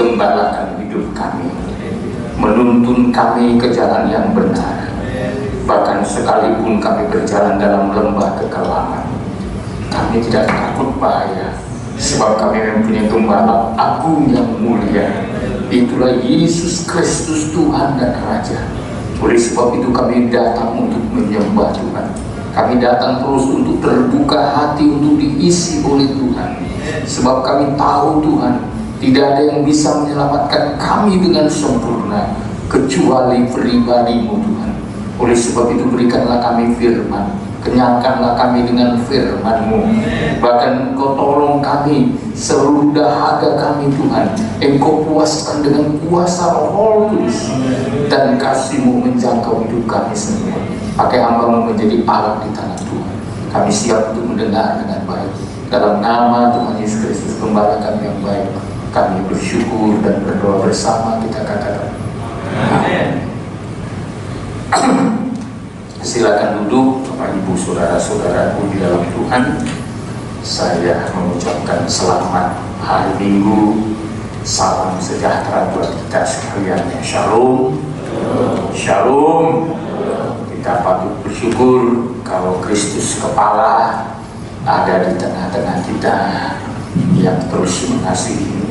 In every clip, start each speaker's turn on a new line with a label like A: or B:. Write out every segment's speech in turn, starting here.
A: menggembalakan hidup kami, menuntun kami ke jalan yang benar. Bahkan sekalipun kami berjalan dalam lembah kekelaman, kami tidak takut bahaya, sebab kami mempunyai Gembala Agung yang mulia. Itulah Yesus Kristus, Tuhan dan Raja. Oleh sebab itu kami datang untuk menyembah Tuhan. Kami datang terus untuk terbuka hati, untuk diisi oleh Tuhan. Sebab kami tahu Tuhan, tidak ada yang bisa menyelamatkan kami dengan sempurna kecuali pribadi-Mu Tuhan. Oleh sebab itu berikanlah kami firman, kenyangkanlah kami dengan firman-Mu. Bahkan Engkau tolong kami, seluruh dahaga kami Tuhan, Engkau puaskan dengan kuasa Roh Kudus, dan kasih-Mu menjangkau hidup kami semua. Pakai hamba-Mu menjadi alat di tangan Tuhan. Kami siap untuk mendengar dengan baik. Dalam nama Tuhan Yesus Kristus, Gembala kami yang baik, kami bersyukur dan berdoa bersama, kita katakan amin. Silakan duduk Bapak Ibu saudara-saudaraku di dalam Tuhan. Saya mengucapkan selamat hari Minggu, salam sejahtera buat kita sekalian. Shalom, shalom. Kita patut bersyukur kalau Kristus kepala ada di tengah-tengah kita, yang terus mengasihi,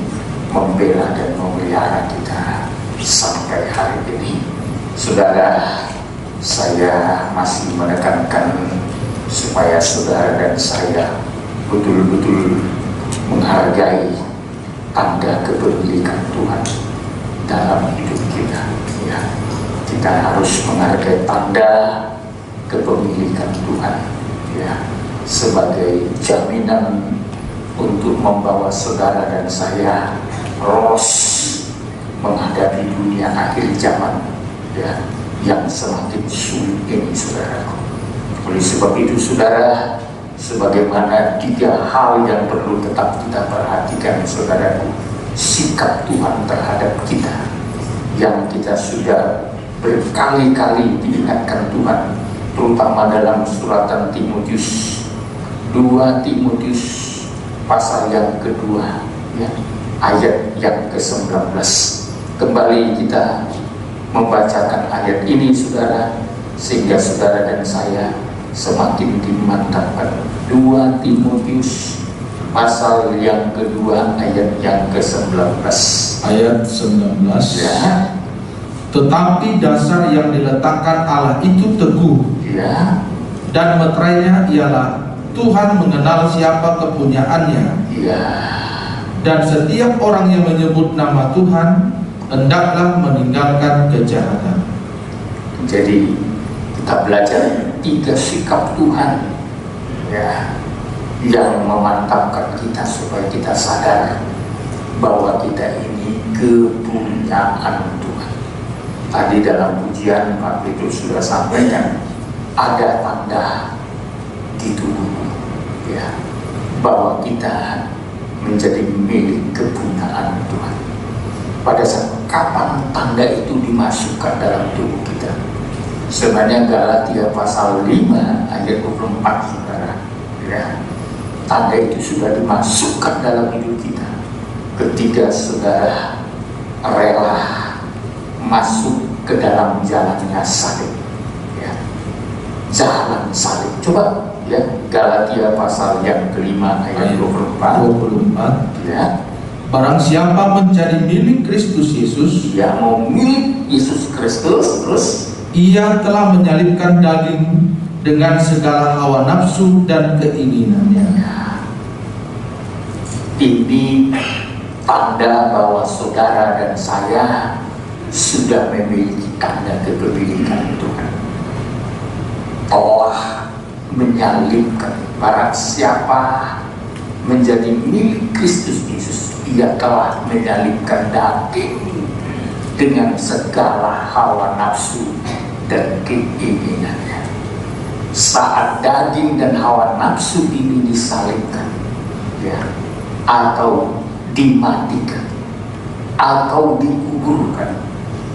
A: membela dan memelihara kita sampai hari ini. Saudara, saya masih menekankan supaya saudara dan saya betul-betul menghargai tanda kepemilikan Tuhan dalam hidup kita. Ya, kita harus menghargai tanda kepemilikan Tuhan, ya, sebagai jaminan untuk membawa saudara dan saya lolos menghadapi dunia akhir zaman, ya, yang semakin sulit ini, saudaraku. Oleh sebab itu, saudara, sebagaimana 3 hal yang perlu tetap kita perhatikan, saudaraku. Sikap Tuhan terhadap kita, yang kita sudah berkali-kali diingatkan Tuhan, terutama dalam suratan Timotius, 2 Timotius pasal yang kedua, ya, ayat yang ke-19. Kembali kita membacakan ayat ini, saudara, sehingga saudara dan saya semakin dimantapkan. 2 Timotius pasal yang kedua ayat yang ke-19.
B: Ayat 19.
A: Ya.
B: Tetapi dasar yang diletakkan Allah itu teguh,
A: Ya.
B: dan meterainya ialah Tuhan mengenal siapa kepunyaannya.
A: Ya.
B: Dan setiap orang yang menyebut nama Tuhan hendaklah meninggalkan kejahatan.
A: Jadi kita belajar 3 sikap Tuhan, ya, yang memantapkan kita supaya kita sadar bahwa kita ini kepunyaan Tuhan. Tadi dalam pujian Pak Petrus sudah sampaikan, ada tanda di tubuh, ya, bahwa kita menjadi milik kepunyaan Tuhan. Pada saat kapan tanda itu dimasukkan dalam tubuh kita? Sebenarnya Galatia pasal 5 ayat 24, saudara, ya, tanda itu sudah dimasukkan dalam hidup kita ketika saudara rela masuk ke dalam jalannya salib, ya, jalan salib. Coba, ya, Galatia pasal yang kelima ayat 24, ya.
B: Barang siapa menjadi milik Kristus Yesus,
A: Yang mau milik Yesus Kristus, terus
B: ia telah menyalibkan daging dengan segala hawa nafsu dan keinginannya.
A: ini tanda bahwa saudara dan saya sudah memiliki tanda kepemilikan Tuhan. Telah menyalibkan. Barang siapa menjadi milik Kristus Yesus, ia telah menyalibkan daging dengan segala hawa nafsu dan keinginannya. Saat daging dan hawa nafsu ini disalibkan, ya, atau dimatikan, atau dikuburkan,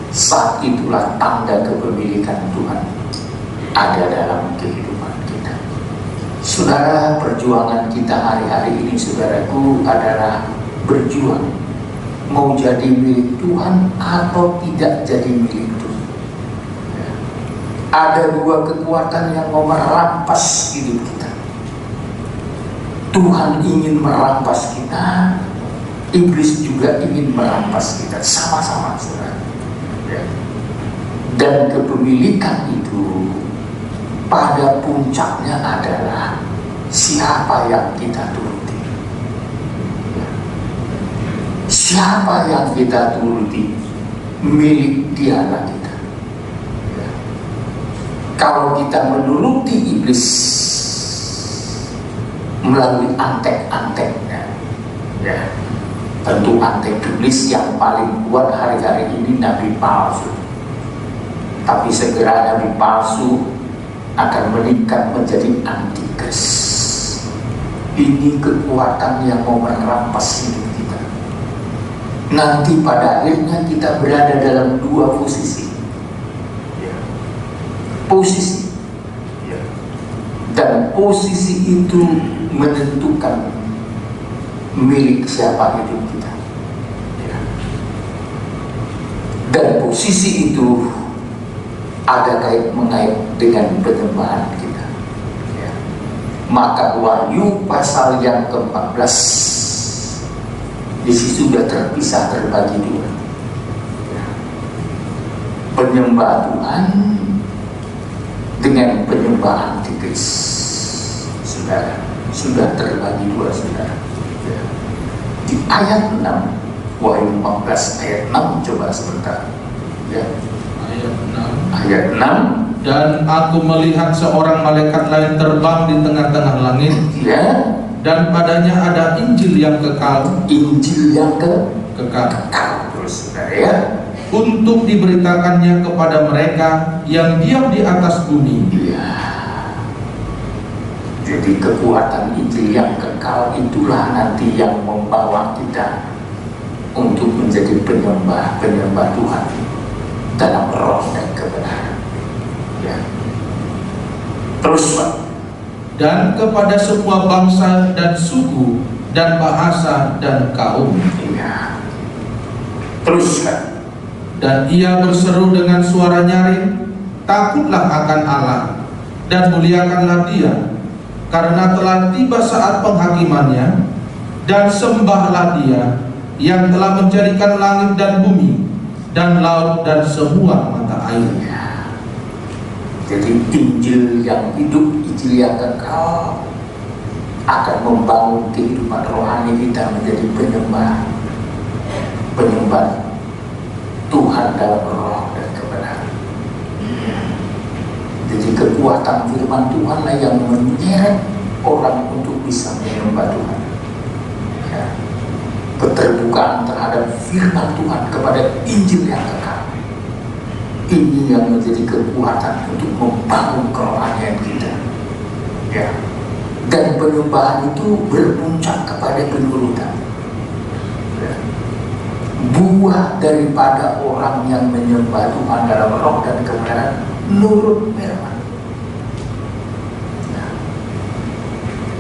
A: saat itulah tanda kepemilikan Tuhan ada dalam kehidupan kita. Saudara, perjuangan kita hari-hari ini, saudaraku, adalah berjuang mau jadi milik Tuhan atau tidak jadi milik Tuhan. Ada dua kekuatan yang mau merampas hidup kita. Tuhan ingin merampas kita, iblis juga ingin merampas kita, sama-sama, saudara. Dan kepemilikan itu pada puncaknya adalah siapa yang kita turuti. Siapa yang kita turuti, milik dialah kita. Kalau kita menuruti iblis melalui antek-anteknya, tentu antek iblis yang paling kuat hari-hari ini nabi palsu. Tapi segera nabi palsu akan meningkat menjadi antikris. Ini kekuatan yang mau merampas hidup kita. Nanti pada akhirnya kita berada dalam dua posisi. Posisi. Dan posisi itu menentukan milik siapa hidup kita. Dan posisi itu ada mengait dengan penyembahan kita. Maka Wahyu pasal yang ke-14 di situ sudah terpisah, terbagi dua. Penyembah Tuhan dengan penyembah antikris, saudara, sudah terbagi dua, saudara. Di ayat 6, Wahyu 14 ayat 6, coba sebentar. Ayat 6.
B: Dan aku melihat seorang malaikat lain terbang di tengah-tengah langit, dan padanya ada Injil yang kekal.
A: Injil yang
B: kekal.
A: Terus, saudara,
B: untuk diberitakannya kepada mereka yang diam di atas bumi.
A: Jadi kekuatan Injil yang kekal itulah nanti yang membawa kita untuk menjadi penyembah Tuhan dalam roh dan kebenaran. Terus, Pak.
B: Dan kepada semua bangsa dan suku dan bahasa dan kaum.
A: Terus, Pak.
B: Dan ia berseru dengan suara nyaring, takutlah akan Allah dan muliakanlah Dia, karena telah tiba saat penghakimannya, dan sembahlah Dia yang telah menjadikan langit dan bumi dan laut dan semua mata air.
A: Jadi Injil yang hidup, Injil yang kekal akan membangun kehidupan rohani kita menjadi penyembah Tuhan dalam roh dan kebenaran. Jadi kekuatan firman Tuhanlah yang menyeret orang untuk bisa menyembah Tuhan. Keterbukaan terhadap firman Tuhan kepada Injil yang kekal, ini yang menjadi kekuatan untuk membangun kerohanian kita. Dan penyembahan itu berpuncak kepada penurutan. Buah daripada orang yang menyembah Tuhan dalam roh dan kebenaran, nurut firman.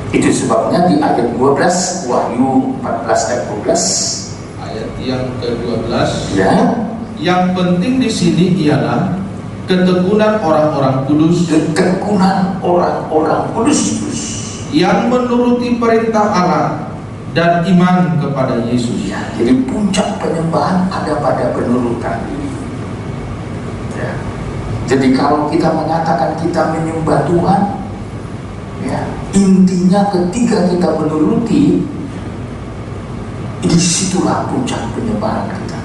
A: Itu sebabnya di ayat 12 Wahyu 14 ayat 12,
B: ayat yang ke-12,
A: yang
B: penting di sini ialah ketekunan orang-orang kudus, yang menuruti perintah Allah dan iman kepada Yesus.
A: Jadi puncak penyembahan ada pada penurutan. Jadi kalau kita mengatakan kita menyembah Tuhan, intinya ketika kita menuruti, disitulah puncak penyembahan kita.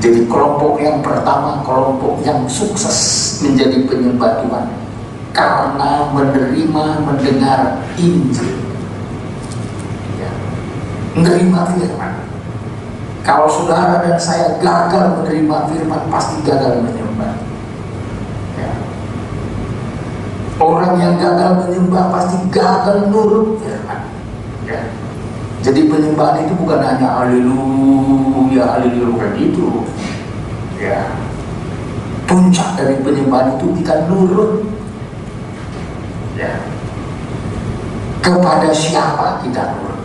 A: Jadi kelompok yang pertama, kelompok yang sukses menjadi penyembah Tuhan karena mendengar Injil, menerima firman. Kalau saudara dan saya gagal menerima firman, pasti gagal menyembah. Orang yang gagal menyembah pasti gagal nurut firman. Jadi penyembahan itu bukan hanya haleluya, bukan itu. Puncak dari penyembahan itu kita nurut. Kepada siapa kita nurut?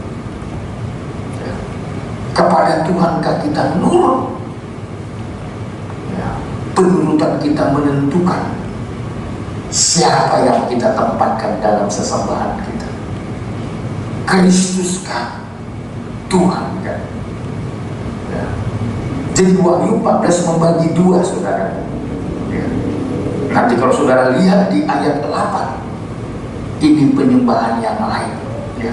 A: Kepada Tuhankah kita nurut? Ya, penurutan kita menentukan siapa yang kita tempatkan dalam sesembahan kita. Kristuskah? Tuhankah? Ya. Jadi Wahyu 14 membagi dua, saudara. Ya. Nanti kalau saudara lihat di ayat 8, ini penyembahan yang lain. Ya.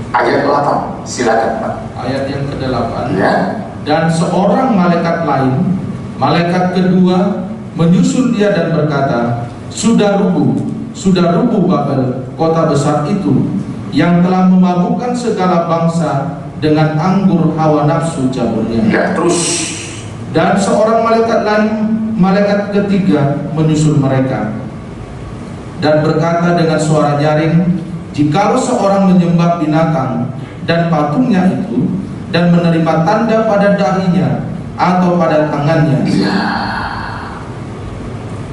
A: Ayat 8, silakan Pak.
B: Ayat yang ke-8.
A: Ya.
B: Dan seorang malaikat lain, malaikat kedua, menyusul dia dan berkata, sudah rubuh Babel, kota besar itu, yang telah memabukkan segala bangsa dengan anggur hawa nafsu caburnya.
A: Ya, terus.
B: Dan seorang malaikat lain, malaikat ketiga, menyusul mereka dan berkata dengan suara nyaring, jikalau seorang menyembah binatang dan patungnya itu dan menerima tanda pada dahinya atau pada tangannya.
A: Ya.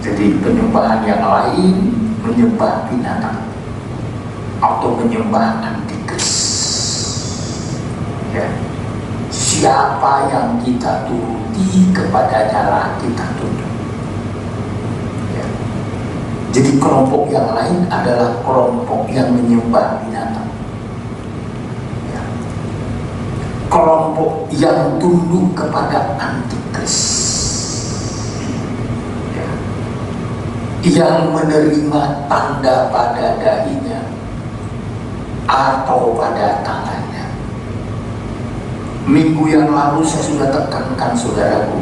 A: Jadi penyembahan yang lain menyembah binatang atau menyembah antikris. Ya. Siapa yang kita turuti, kepadanya lah kita tunduk. Ya. Jadi kelompok yang lain adalah kelompok yang menyembah binatang. Ya. Kelompok yang tunduk kepada antikris, ya. Yang menerima tanda pada dahinya atau pada tangannya. Minggu yang lalu saya sudah tekankan, saudaraku,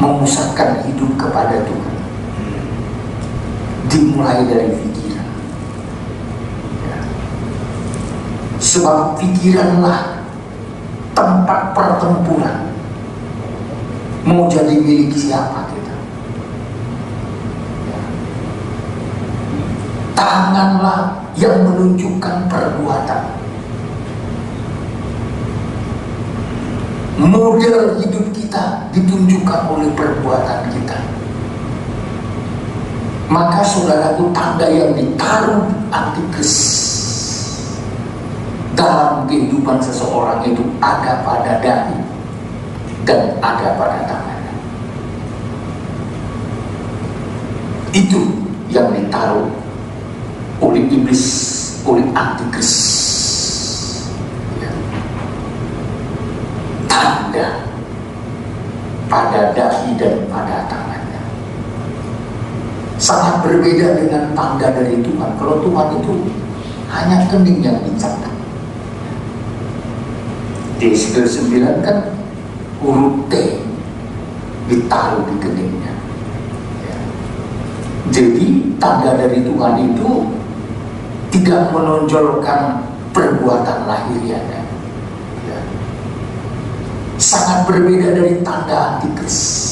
A: memusatkan hidup kepada Tuhan dimulai dari pikiran. Ya. Sebab pikiranlah tempat pertempuran. Mau jadi milik siapa kita? Ya. Tanganlah yang menunjukkan perbuatan. Model hidup kita ditunjukkan oleh perbuatan kita. Maka saudaraku, tanda yang ditaruh antikris dalam kehidupan seseorang itu ada pada dahi dan ada pada tangannya. Itu yang ditaruh oleh iblis, oleh antikris. Ya. Tanda pada dahi dan pada tangannya. Sangat berbeda dengan tanda dari Tuhan. Kalau Tuhan itu hanya kening yang dicatat. Di Yeskiel 9 kan huruf T ditaruh di keningnya. Ya. Jadi tanda dari Tuhan itu tidak menonjolkan perbuatan lahiriahnya. Ya. Sangat berbeda dari tanda antikris.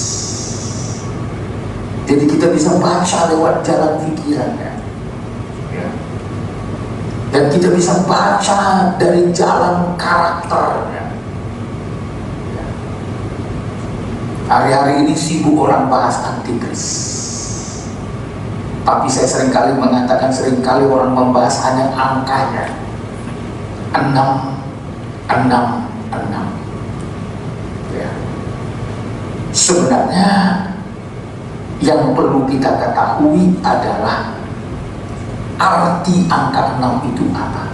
A: Jadi kita bisa baca lewat jalan pikirannya, ya. Dan kita bisa baca dari jalan karakternya. Ya. Hari-hari ini sibuk orang bahas antikris, tapi saya seringkali mengatakan, seringkali orang membahas hanya angkanya 6. Ya. Sebenarnya yang perlu kita ketahui adalah arti angka 6 itu apa?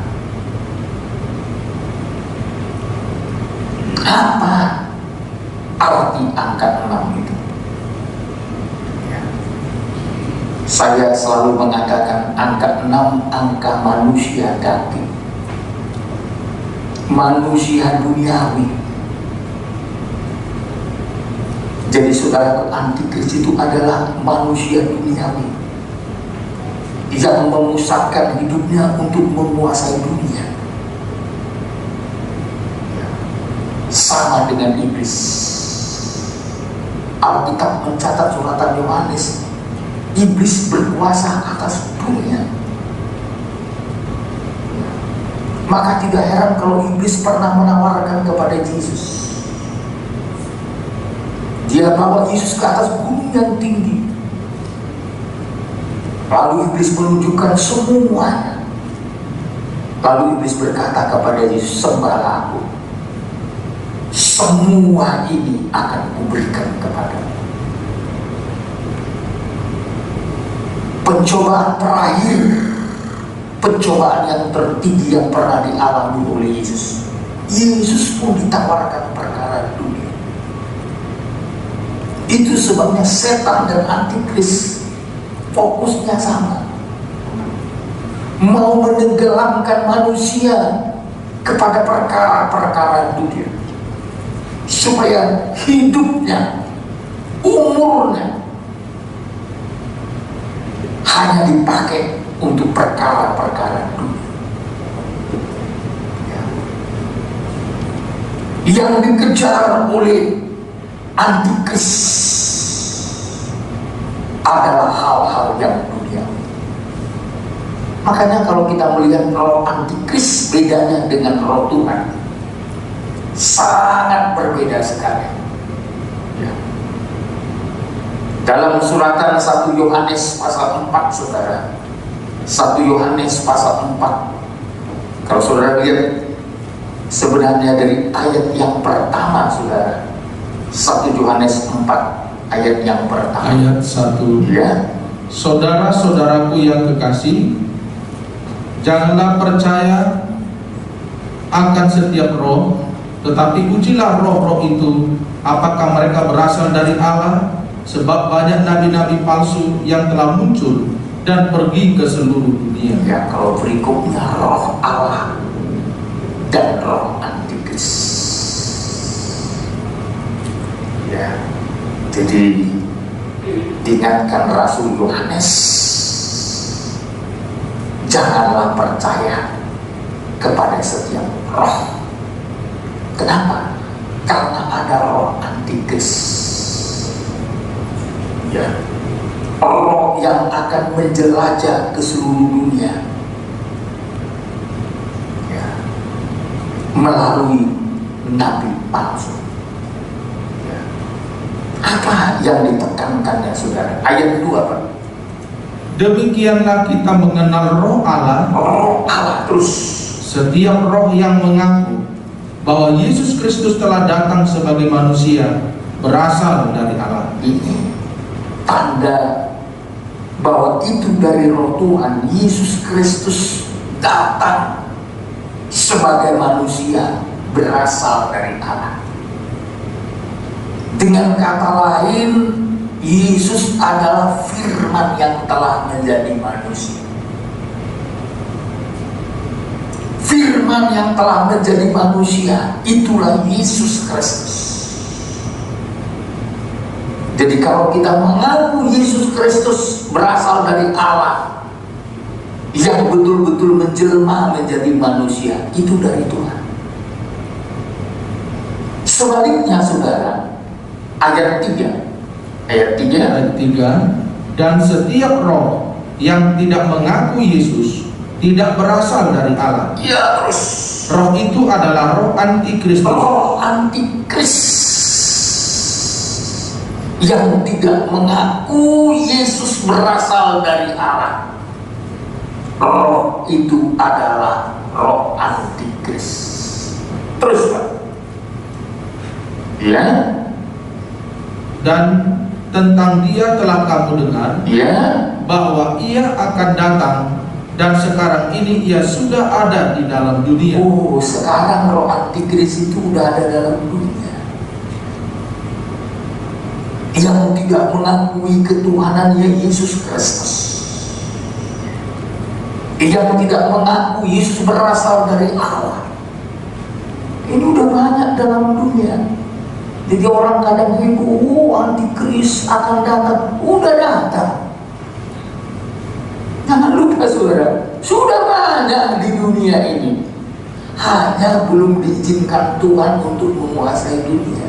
A: Apa arti angka 6 itu? Ya. Saya selalu mengatakan angka 6 angka manusia daging, manusia duniawi. Jadi saudara, antikris itu adalah manusia duniawi yang memusatkan hidupnya untuk menguasai dunia. Sama dengan iblis. Alkitab mencatat suratan Yohanes, iblis berkuasa atas dunia. Maka tidak heran kalau iblis pernah menawarkan kepada Yesus. Dia bawa Yesus ke atas gunung yang tinggi. Lalu iblis menunjukkan semuanya. Lalu iblis berkata kepada Yesus, sembahlah aku. semua ini akan kuberikan kepadamu. Pencobaan terakhir, pencobaan yang tertinggi yang pernah dialami oleh Yesus. Yesus pun ditawarkan perkara dunia. Itu sebabnya setan dan antikris fokusnya sama, mau menenggelamkan manusia kepada perkara-perkara dunia, supaya hidupnya, umurnya hanya dipakai untuk perkara-perkara dunia. Yang dikejar oleh antikris adalah hal-hal yang duniawi. Makanya kalau kita melihat roh antikris, bedanya dengan roh Tuhan sangat berbeda sekali. Ya. Dalam suratan 1 Yohanes pasal 4, saudara, 1 Yohanes pasal 4, kalau saudara lihat sebenarnya dari ayat yang pertama, saudara, 1 Yohanes 4 ayat yang pertama.
B: Ayat 1.
A: Ya.
B: Saudara-saudaraku yang kekasih, janganlah percaya akan setiap roh, tetapi ujilah roh-roh itu, apakah mereka berasal dari Allah, sebab banyak nabi-nabi palsu yang telah muncul dan pergi ke seluruh dunia.
A: Ya, kalau berikutnya roh Allah dan roh antikris. Ya, jadi diingatkan Rasul Yohanes, janganlah percaya kepada setiap roh. Kenapa? Karena ada roh antikris. Ya, roh yang akan menjelajah ke seluruh dunia, ya, melalui nabi palsu. Ya. Apa yang ditekankannya, saudara? Ayat 2, Pak.
B: Demikianlah kita mengenal roh Allah.
A: Roh Allah terus.
B: Setiap roh yang mengaku bahwa Yesus Kristus telah datang sebagai manusia berasal dari Allah.
A: Ini tanda bahwa itu dari roh Tuhan. Yesus Kristus datang sebagai manusia berasal dari Allah. Dengan kata lain, Yesus adalah firman yang telah menjadi manusia. Firman yang telah menjadi manusia, itulah Yesus Kristus. Jadi kalau kita mengaku Yesus Kristus berasal dari Allah, yang betul-betul menjelma menjadi manusia, itu dari Tuhan. Sebaliknya, saudara, ayat 3,
B: dan setiap roh yang tidak mengaku Yesus tidak berasal dari Allah.
A: ya, terus
B: Roh itu adalah roh antikristus.
A: roh antikris yang tidak mengaku Yesus berasal dari Allah. Roh itu adalah roh antikris. Terus, Pak. Ya.
B: Dan tentang dia telah kamu dengar,
A: Ya.
B: bahwa ia akan datang, dan sekarang ini ia sudah ada di dalam dunia.
A: Oh, sekarang roh antikris itu udah ada dalam dunia. Yang tidak mengakui ketuhanannya Yesus Kristus, yang tidak mengaku Yesus berasal dari Allah. Ini udah banyak dalam dunia. Jadi orang kadang heboh, antikris akan datang. Udah datang. Jangan lupa, saudara, sudah banyak di dunia ini, hanya belum diizinkan Tuhan untuk menguasai dunia.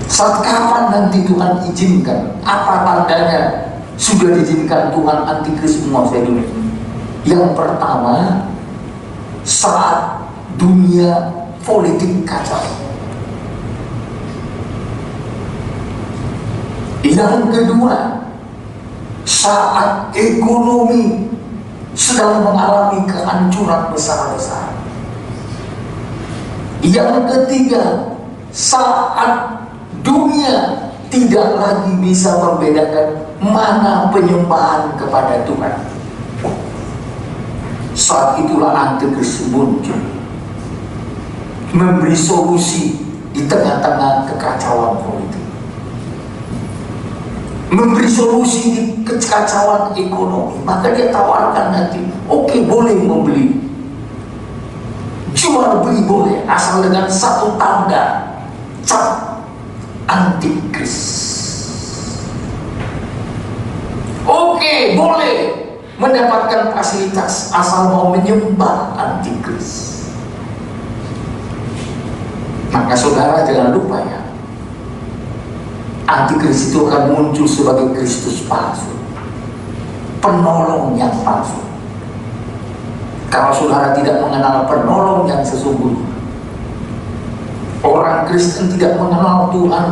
A: Saat kapan nanti Tuhan izinkan? Apa tandanya sudah diizinkan Tuhan antikris menguasai dunia? Yang pertama, saat dunia politik kacau. Yang kedua, saat ekonomi sedang mengalami kehancuran besar-besar. Yang ketiga, saat dunia tidak lagi bisa membedakan mana penyembahan kepada Tuhan, saat itulah Antikris muncul, memberi solusi di tengah-tengah kekacauan politik, memberi solusi di kekacauan ekonomi. Maka dia tawarkan nanti, oke, boleh membeli, jual beli boleh, asal dengan satu tanda, cap Antikris. Oke, boleh mendapatkan fasilitas asal mau menyembah Antikris. Maka saudara jangan lupa ya, Antikris itu akan muncul sebagai Kristus palsu, penolong yang palsu. Kalau saudara tidak mengenal penolong yang sesungguhnya, orang Kristen tidak mengenal Tuhan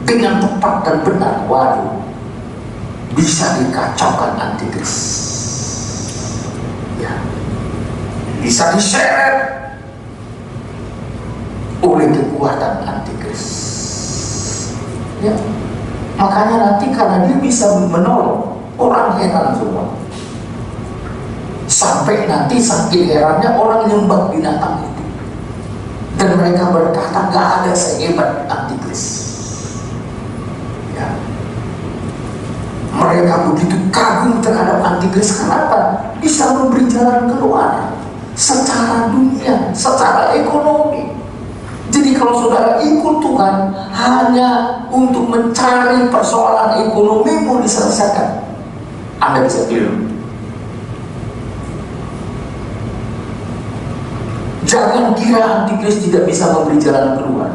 A: dengan tepat dan benar, waduh, bisa dikacaukan Antikris. Ya, bisa diseret oleh kekuatan Antikris. Ya, makanya nanti karena dia bisa menolong, orang heran semua. Sampai nanti saking herannya orang nyembah binatang itu, dan mereka berkata gak ada sehebat Antikris. Ya, mereka begitu kagum terhadap Antikris. Kenapa? Bisa memberi jalan keluar secara dunia, secara ekonomi. Jadi kalau saudara ikut Tuhan hanya untuk mencari persoalan ekonomimu diselesaikan, Anda bisa keliru. Jangan kira Antikris tidak bisa memberi jalan keluar.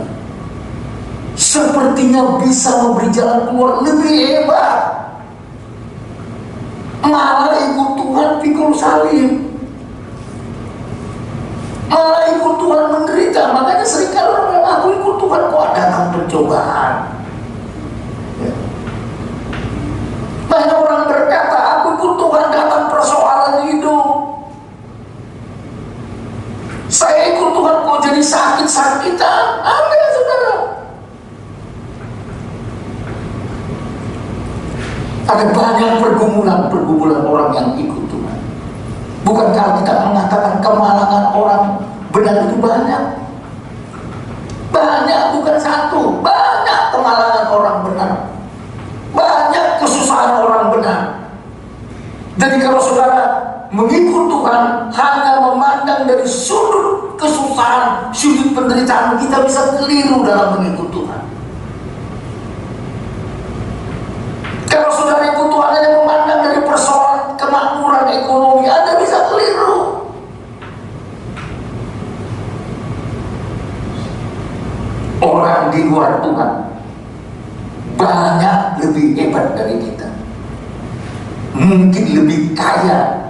A: Sepertinya bisa memberi jalan keluar lebih hebat. Malah ikut Tuhan pikul salib, malah ikut Tuhan menderita. Makanya seringkali orang bilang, aku ikut Tuhan kok datang pencobaan. Ya. Banyak orang berkata, aku ikut Tuhan datang persoalan hidup. Saya ikut Tuhan kok jadi sakit-sakitan. Ada saudara. Ada banyak pergumulan orang yang ikut Tuhan. Bukankah kita mengatakan kemalangan orang benar itu banyak? Banyak, bukan satu. Banyak kemalangan orang benar, banyak kesusahan orang benar. Jadi kalau saudara mengikut Tuhan hanya memandang dari sudut kesusahan, sudut penderitaan, kita bisa keliru dalam mengikut Tuhan. Kalau saudara ikut Tuhan hanya memandang dari persoalan kemakmuran ekonomi, Anda bisa keliru. Orang di luar Tuhan banyak lebih hebat dari kita, mungkin lebih kaya,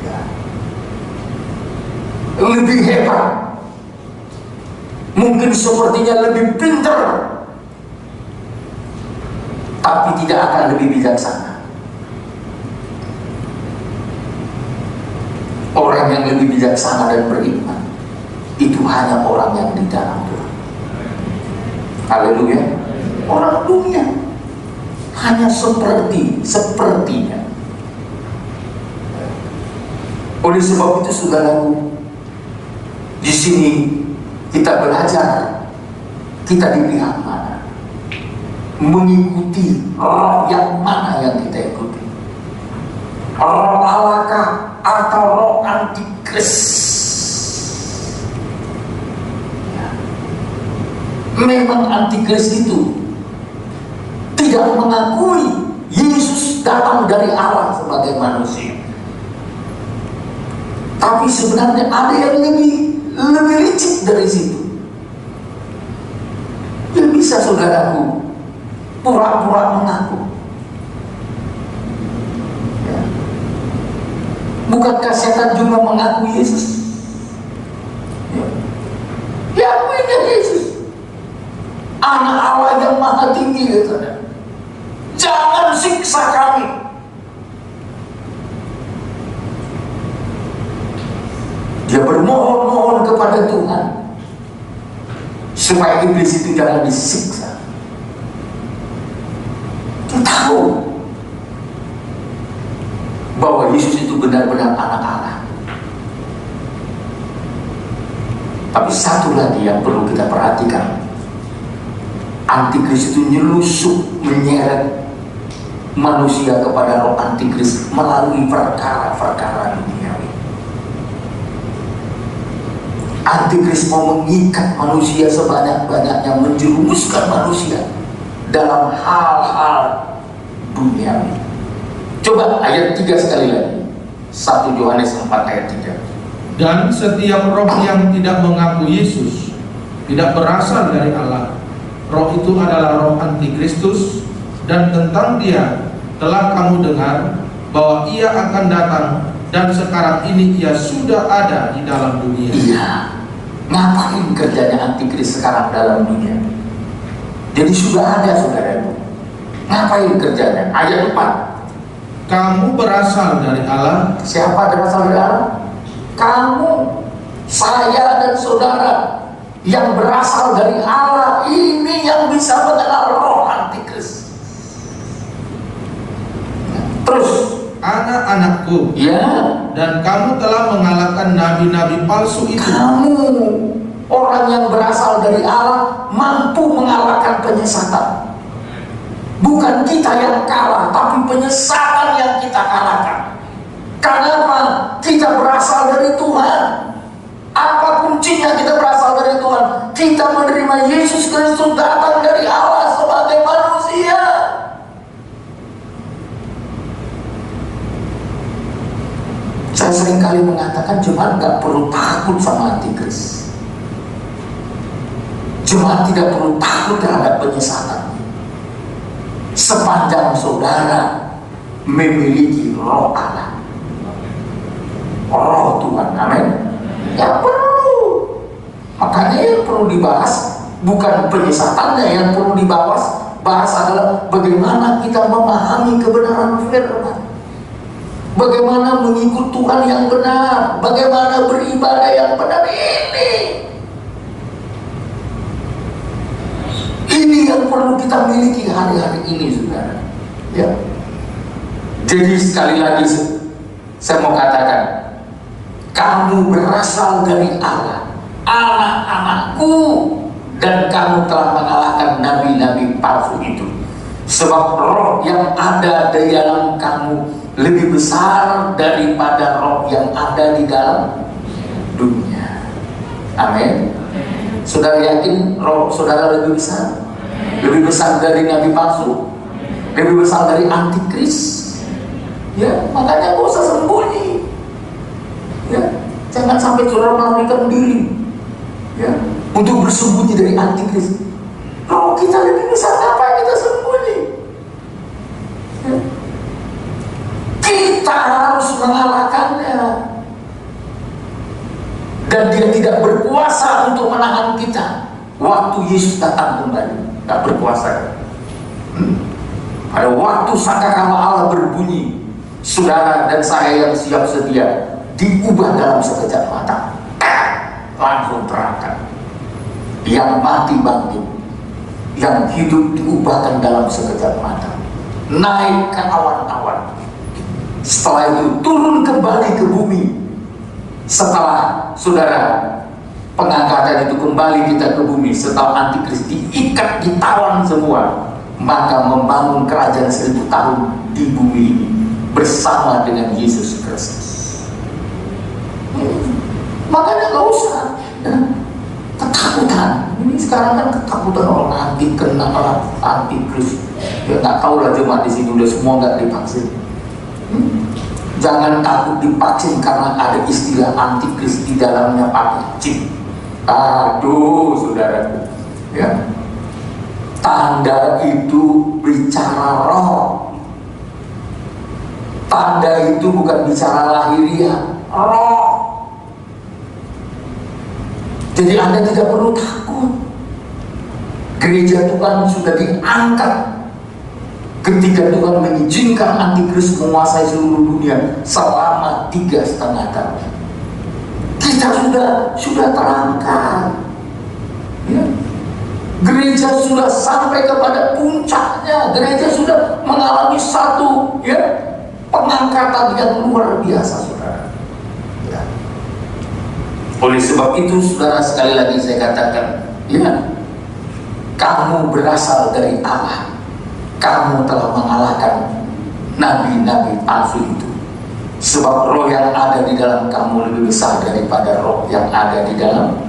A: ya, lebih hebat, mungkin sepertinya lebih pintar, tapi tidak akan lebih bijaksana. Orang yang lebih bijaksana dan beriman itu hanya orang yang di dalam Tuhan. Haleluya. Orang dunia hanya sepertinya. Oleh sebab itu saudaraku, di sini kita belajar, kita di pihak mana, mengikuti roh yang mana yang kita ikuti, roh Allah atau roh Antikris. Ya. Memang Antikris itu tidak mengakui Yesus datang dari Allah sebagai manusia, tapi sebenarnya ada yang lebih licik dari situ. Yang bisa saudaraku pura-pura mengaku. Ya. Bukankah setan juga mengaku Yesus? Ya. Diakuinya Yesus, Anak Allah yang maha tinggi, katanya. Jangan siksa kami. Dia bermohon-mohon kepada Tuhan supaya iblis itu jangan disiksa. Dia tahu bahwa Yesus itu benar-benar anak Allah. Tapi satu lagi yang perlu kita perhatikan, antikris itu nyelusup menyeret manusia kepada roh antikris melalui perkara-perkara duniawi. Antikris mau mengikat manusia sebanyak-banyaknya, menjerumuskan manusia dalam hal-hal duniawi. Coba ayat 3 sekali lagi, 1 Yohanes 4 ayat 3.
B: Dan setiap roh yang tidak mengaku Yesus tidak berasal dari Allah. Roh itu adalah roh antikristus, dan tentang dia telah kamu dengar bahwa ia akan datang, dan sekarang ini ia sudah ada di dalam dunia.
A: Iya, ngapain kerjanya antikris sekarang dalam dunia? Jadi sudah ada, saudara. Ngapain kerjanya? Ayat 4.
B: Kamu berasal dari Allah.
A: Siapa berasal dari Allah? Kamu, saya dan saudara yang berasal dari Allah, ini yang bisa mengenal roh antikris. Terus,
B: anak-anakku,
A: ya,
B: dan kamu telah mengalahkan nabi-nabi palsu itu.
A: kamu orang yang berasal dari Allah mampu mengalahkan penyesatan. Bukan kita yang kalah, tapi penyesatan yang kita kalahkan. Kenapa? Kita berasal dari Tuhan. Apa kuncinya kita berasal dari Tuhan? Kita menerima Yesus Kristus datang dari Allah sebagai manusia. Saya seringkali mengatakan jemaat nggak perlu takut sama antikris. Jemaat tidak perlu takut terhadap penyesatan. Sepanjang saudara memiliki roh Allah, roh Tuhan, amin. Ya perlu. Makanya yang perlu dibahas bukan penyesatannya, yang perlu dibahas adalah bagaimana kita memahami kebenaran firman, bagaimana mengikut Tuhan yang benar, bagaimana beribadah yang benar. Ini yang perlu kita miliki hari-hari ini, saudara. Ya. Jadi sekali lagi saya mau katakan, kamu berasal dari Allah, anak-anakku, dan kamu telah mengalahkan nabi-nabi palsu itu. Sebab roh yang ada di dalam kamu lebih besar daripada roh yang ada di dalam dunia. Amin. Saudara yakin roh saudara lebih besar? Lebih besar dari nabi palsu? Lebih besar dari antikris? Ya, makanya gak usah sembunyi. Ya, jangan sampai saudara melarikan diri, ya, untuk bersembunyi dari antikris. Roh kita lebih besar, apa yang kita sembunyi? Ya. Kita harus mengalahkannya, dan dia tidak berkuasa untuk menahan kita waktu Yesus datang kembali. Tak berkuasa. Pada waktu sangkakala Allah berbunyi, saudara dan saya yang siap sedia diubah dalam sekejap mata, langsung terangkat. Yang mati bangkit, yang hidup diubahkan dalam sekejap mata, naik ke awan-awan. Setelah itu turun kembali ke bumi. Setelah saudara pengangkatan itu kembali kita ke bumi, setelah antikris diikat, ditawan semua, maka membangun kerajaan 1000 tahun di bumi ini bersama dengan Yesus Kristus. Makanya gak usah ketakutan. Ini sekarang kan ketakutan orang anti kena orang antikris. Ya nggak tahu lah jemaat di sini udah semua nggak divaksin. Jangan takut divaksin karena ada istilah antikris di dalamnya pakai chip. Aduh, saudara, ya, tanda itu bicara roh. Tanda itu bukan bicara lahiriah, roh. Jadi Anda tidak perlu takut. Gereja Tuhan sudah diangkat ketika Tuhan mengizinkan antikris menguasai seluruh dunia selama 3,5 tahun. Kita sudah terangkat. Ya. Gereja sudah sampai kepada puncaknya. Gereja sudah mengalami satu pengangkatan yang luar biasa, saudara. Ya. Oleh sebab itu, saudara, sekali lagi saya katakan, kamu berasal dari Allah. Kamu telah mengalahkan nabi-nabi palsu itu. Sebab roh yang ada di dalam kamu lebih besar daripada roh yang ada di dalam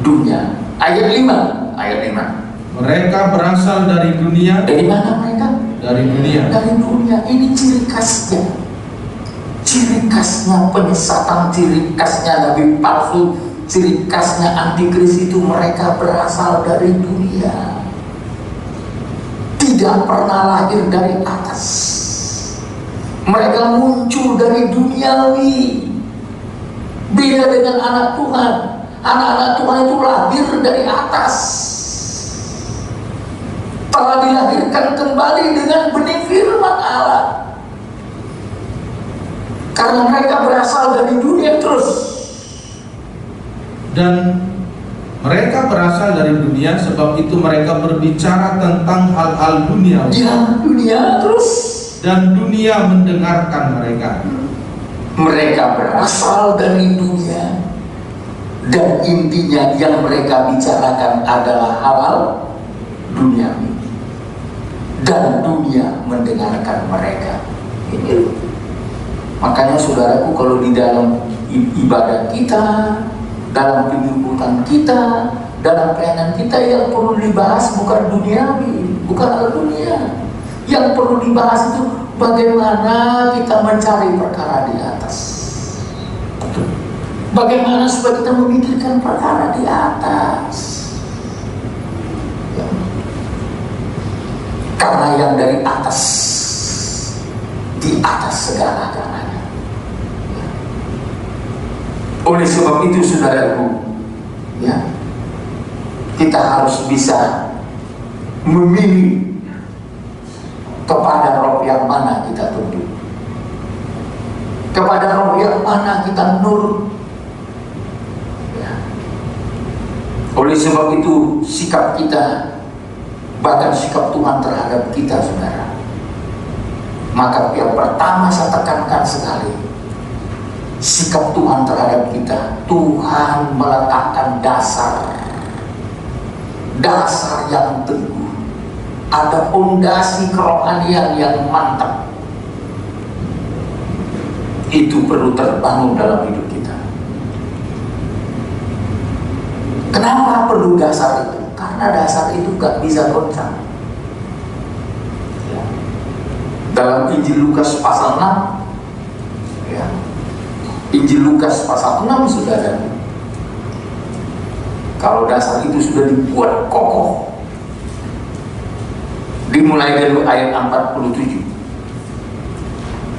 A: dunia. Ayat 5.
B: Mereka berasal dari dunia.
A: Dari mana mereka?
B: Dari dunia.
A: Dari dunia. Ini ciri khasnya. Ciri khasnya penyesatan, ciri khasnya nabi palsu, ciri khasnya antikris itu mereka berasal dari dunia. Tidak pernah lahir dari atas. Mereka muncul dari duniawi. Beda dengan anak Tuhan. Anak-anak Tuhan itu lahir dari atas. Telah dilahirkan kembali dengan benih firman Allah. Karena mereka berasal dari dunia terus. Dan mereka berasal dari dunia, sebab itu mereka berbicara tentang hal-hal dunia. Ya, dunia terus. Dan dunia mendengarkan mereka. Mereka berasal dari dunia. Dan intinya yang mereka bicarakan adalah hal-hal duniawi. Dan dunia mendengarkan mereka. Ini. Makanya saudaraku, kalau di dalam ibadah kita, dalam penyambutan kita, dalam pelayanan kita, yang perlu dibahas bukan duniawi, bukan hal dunia. Yang perlu dibahas itu bagaimana kita mencari perkara di atas. Bagaimana supaya kita memikirkan perkara di atas. Ya. Karena yang dari atas, di atas segala-galanya. Ya. Oleh sebab itu, saudaraku, kita harus bisa memilih kepada roh yang mana kita tunduk, kepada roh yang mana kita nurut. Oleh sebab itu, sikap kita, bahkan sikap Tuhan terhadap kita, saudara, maka yang pertama saya tekankan sekali, sikap Tuhan terhadap kita. Tuhan meletakkan dasar yang teguh. Ada fondasi kerohanian yang mantap. Itu perlu terbangun dalam hidup kita. Kenapa perlu dasar itu? Karena dasar itu gak bisa goncang. Ya. Dalam Injil Lukas pasal 6, Injil Lukas pasal 6, saudara, kalau dasar itu sudah dibuat kokoh, dimulai dari ayat 47.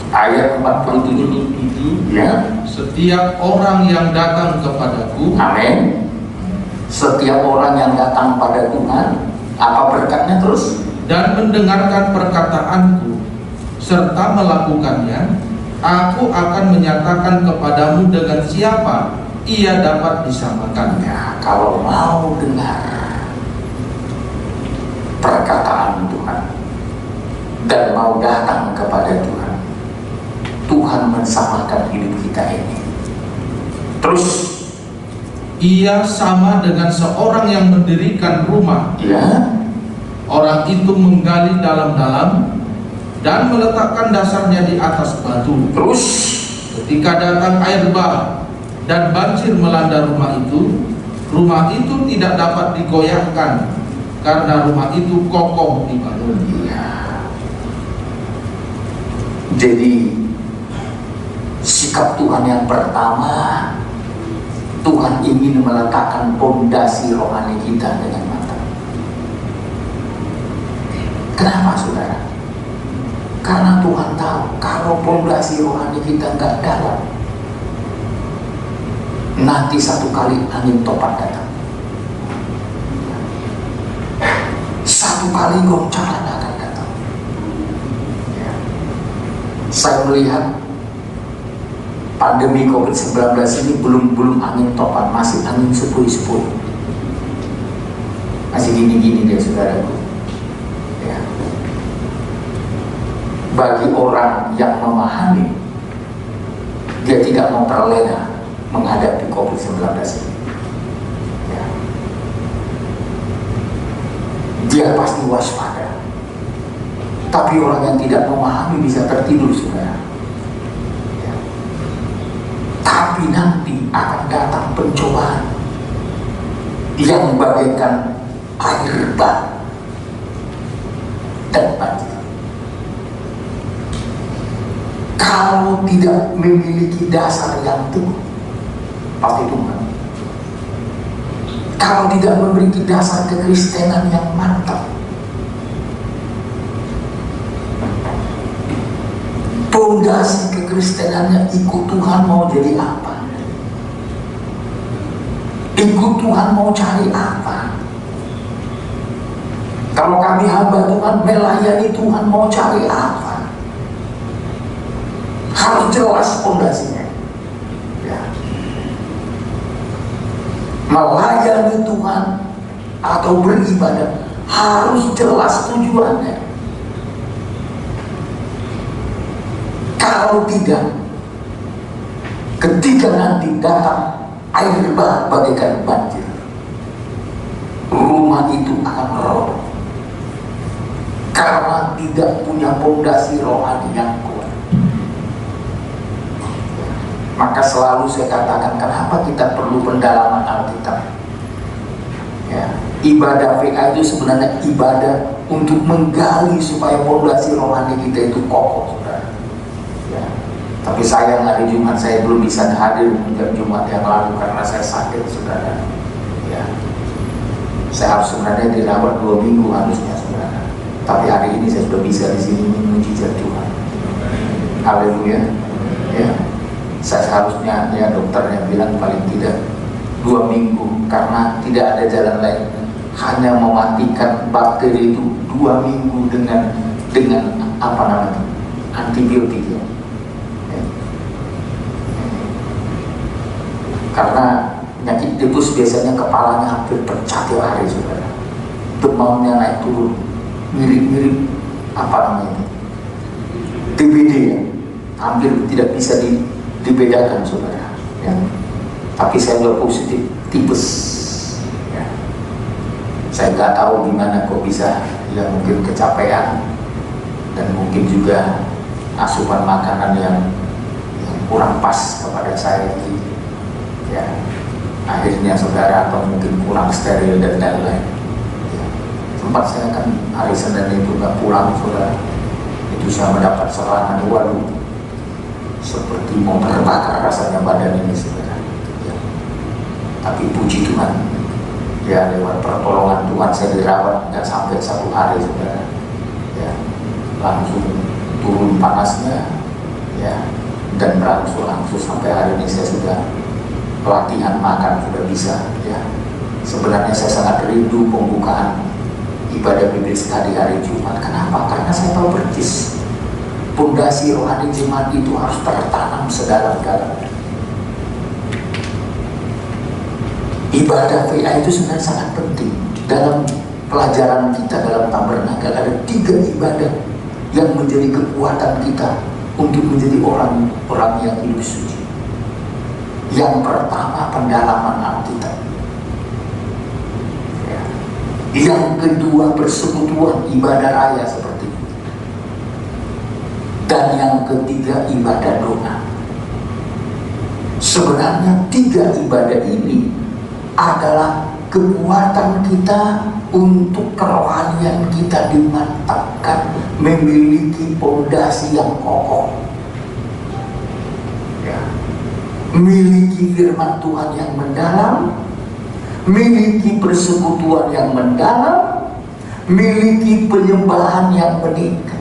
A: Ayat 47 itu,
B: setiap orang yang datang kepadaku,
A: amin. Setiap orang yang datang pada Tuhan, apa berkatnya terus?
B: Dan mendengarkan perkataanku serta melakukannya, aku akan menyatakan kepadamu dengan siapa ia dapat disamakan.
A: Ya, kalau mau dengar perkataan Tuhan dan mau datang kepada Tuhan, Tuhan mensamakan hidup kita ini. Terus
B: ia sama dengan seorang yang mendirikan rumah. Orang itu menggali dalam-dalam dan meletakkan dasarnya di atas batu.
A: Terus
B: ketika datang air bah dan banjir melanda rumah itu tidak dapat digoyahkan karena rumah itu kokoh dibangun.
A: Jadi sikap Tuhan yang pertama, Tuhan ingin meletakkan fondasi rohani kita dengan mantap. Kenapa, saudara? Karena Tuhan tahu kalau fondasi rohani kita nggak dalam, nanti satu kali angin topan datang, satu kali goncangan akan datang. Saya melihat pandemi COVID-19 ini belum angin topan, masih angin sepoi-sepoi, masih gini-gini deh saudaraku. Ya. Bagi orang yang memahami, dia tidak mau terlena menghadapi COVID-19 ini. Ya. Dia pasti waspada. Tapi orang yang tidak memahami bisa tertidur, saudara. Ya. Tapi nanti akan datang pencobaan yang bagaikan air bah dan banjir. Kalau tidak memiliki dasar yang teguh, pasti tumbang. Kalau tidak memiliki dasar kekristenan yang mantap, pondasi kekristenannya ikut Tuhan mau jadi apa? Ikut Tuhan mau cari apa? Kalau kami hamba Tuhan melayani Tuhan mau cari apa? Harus jelas pondasinya. Ya. Melayani Tuhan atau beribadah harus jelas tujuannya. Kalau tidak, ketika nanti datang air bah bagaikan banjir, rumah itu akan roboh karena tidak punya pondasi rohani yang kuat. Maka selalu saya katakan, kenapa kita perlu pendalaman Alkitab? Ya, ibadah VA itu sebenarnya ibadah untuk menggali supaya pondasi rohani kita itu kokoh, saudara. Ya. Tapi sayang hari Jumat saya belum bisa hadir untuk Jumat yang lalu karena saya sakit, saudara. Ya. Saya harus sebenarnya dirawat 2 minggu harusnya, saudara. Tapi hari ini saya sudah bisa di sini mujizat Tuhan. Haleluya. Ya. Saya seharusnya ya dokternya bilang paling tidak 2 minggu karena tidak ada jalan lain, hanya mematikan bakteri itu 2 minggu dengan apa namanya antibiotik ya. Karena penyakit tipus biasanya kepalanya hampir pecah tiap hari, saudara. Demamnya naik turun, mirip-mirip apa namanya TBD ya, hampir tidak bisa dibedakan, saudara. Ya. Tapi saya sudah positif tipes. Ya. Saya nggak tahu gimana kok bisa, ya mungkin kecapean dan mungkin juga asupan makanan yang kurang pas kepada saya. Ya, akhirnya saudara, atau mungkin kurang steril dan lain-lain. Ya. Sempat saya kan hari Senin itu nggak pulang, saudara. Itu saya mendapat serangan, waduh, seperti mau terbakar rasanya badan ini, saudara. Ya. Tapi puji Tuhan, ya lewat pertolongan Tuhan saya dirawat nggak sampai 1 hari, saudara. Ya, langsung turun panasnya, ya, dan berangsur-angsur sampai hari ini saya sudah pelatihan makan sudah bisa. Ya, sebenarnya saya sangat rindu pembukaan ibadah Biblis tadi hari Jumat. Kenapa? Karena saya tahu persis pondasi rohani jemaat itu harus tertanam sedalam-dalamnya. Ibadah VA itu sebenarnya sangat penting. Dalam pelajaran kita dalam tabernakel ada 3 ibadah yang menjadi kekuatan kita untuk menjadi orang-orang yang hidup suci. Yang pertama, pendalaman Alkitab. Ya. Yang kedua, persekutuan ibadah raya seperti itu. Dan yang ketiga, ibadah doa. Sebenarnya 3 ibadah ini adalah kekuatan kita untuk kerohanian kita dimantapkan, memiliki pondasi yang kokoh. Ya. Miliki firman Tuhan yang mendalam, miliki persekutuan yang mendalam, miliki penyembahan yang meningkat.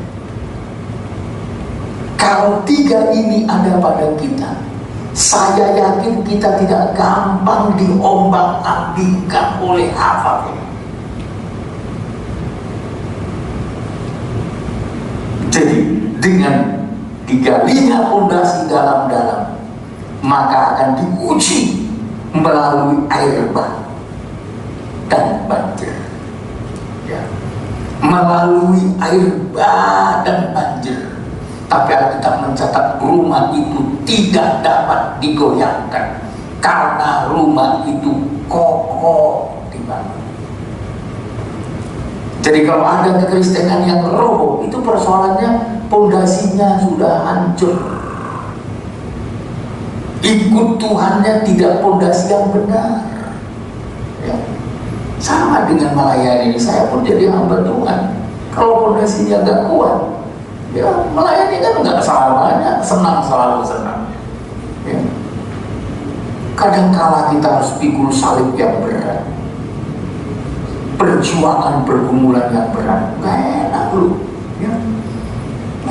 A: Kalau 3 ini ada pada kita, saya yakin kita tidak gampang diombang-ambingkan oleh apapun. Jadi dengan digalinya pondasi dalam-dalam, maka akan diuji melalui air bah dan banjir. Ya. Melalui air bah dan banjir. Tapi Alkitab mencatat rumah itu tidak dapat digoyahkan karena rumah itu kokoh dibangun. Jadi kalau ada kekristenan yang roboh, itu persoalannya pondasinya sudah hancur. Ikut Tuhannya tidak pondasi yang benar. Ya. Sama dengan melayani, saya pun jadi hamba Tuhan. Kalau pondasinya nggak kuat, ya melayani kan nggak selamanya senang, selalu senang. Ya. Kadangkala kita harus pikul salib yang berat, perjuangan pergumulan yang berat, nggak enak loh. Ya.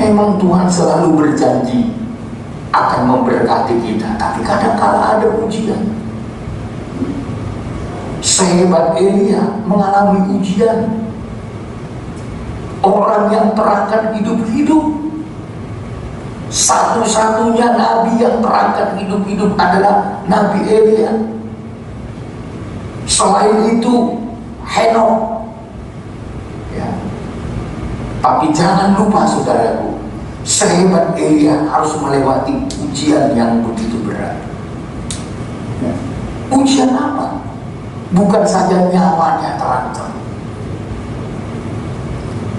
A: Memang Tuhan selalu berjanji akan memberkati kita, tapi kadangkala ada ujian. Sehebat Elia mengalami ujian. Orang yang terangkat hidup-hidup, satu-satunya nabi yang terangkat hidup-hidup adalah Nabi Elia. Selain itu Henok. Ya. Tapi jangan lupa saudaraku, sehebat Elia harus melewati ujian yang begitu berat. Ya. Ujian apa? Bukan saja nyawanya terancam,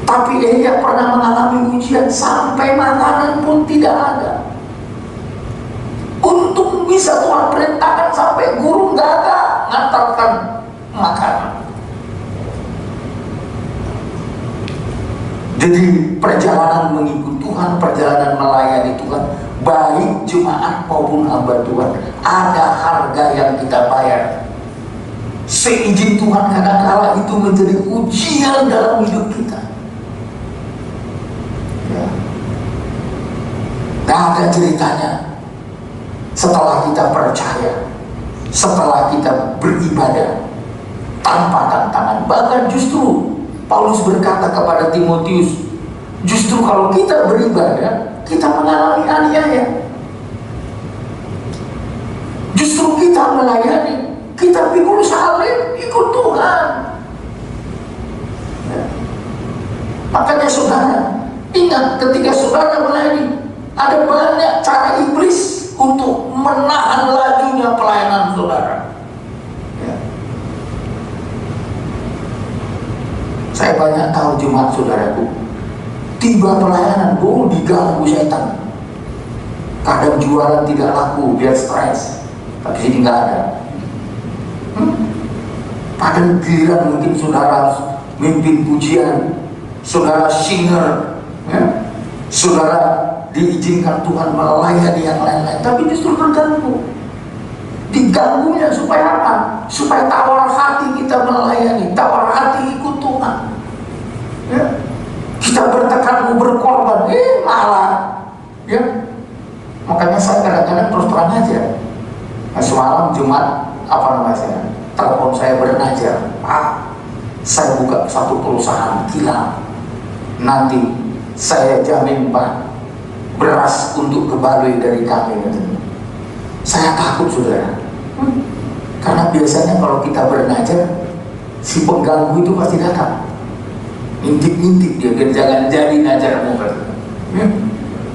A: tapi Elia pernah mengalami ujian sampai makanan pun tidak ada. Untung bisa Tuhan perintahkan sampai guru nggak ada ngantarkan makanan. Jadi perjalanan mengikut Tuhan, perjalanan melayani Tuhan, baik jemaat maupun hamba Tuhan, ada harga yang kita bayar. Seizin Tuhan kadang-kala itu menjadi ujian dalam hidup kita. Ya. Nah, ada ceritanya. Setelah kita percaya, setelah kita beribadah tanpa tantangan, bahkan justru Paulus berkata kepada Timotius, justru kalau kita beribadah, kita mengalami aniaya. Justru kita melayani, kita pikul salib, ikut Tuhan. Ya. Makanya saudara, ingat ketika saudara melayani, ada banyak cara iblis untuk menahan lajunya pelayanan saudara. Ya. Saya banyak tahu jemaat saudaraku, tiba pelayanan, diganggu setan. Kadang jualan tidak laku, biar stres, tapi sini nggak ada. Padahal giliran mungkin saudara mimpin pujian, saudara singer, ya, saudara diizinkan Tuhan melayani yang lain-lain, tapi justru terganggu. Diganggunya supaya apa? Supaya tawar hati kita melayani, tawar hati ikut Tuhan. Ya. Kita bertekan berkorban, malah, ya. Makanya saya kadang-kadang terus terang aja. Nah, semalam Jumat telepon saya bernajar, saya buka satu perusahaan kilang, nanti saya jamin Pak beras untuk ke Baloi dari kami. Saya takut saudara, karena biasanya kalau kita bernajar, si pengganggu itu pasti datang, ngintip-ngintip dia biar jangan jadi najarmu kan.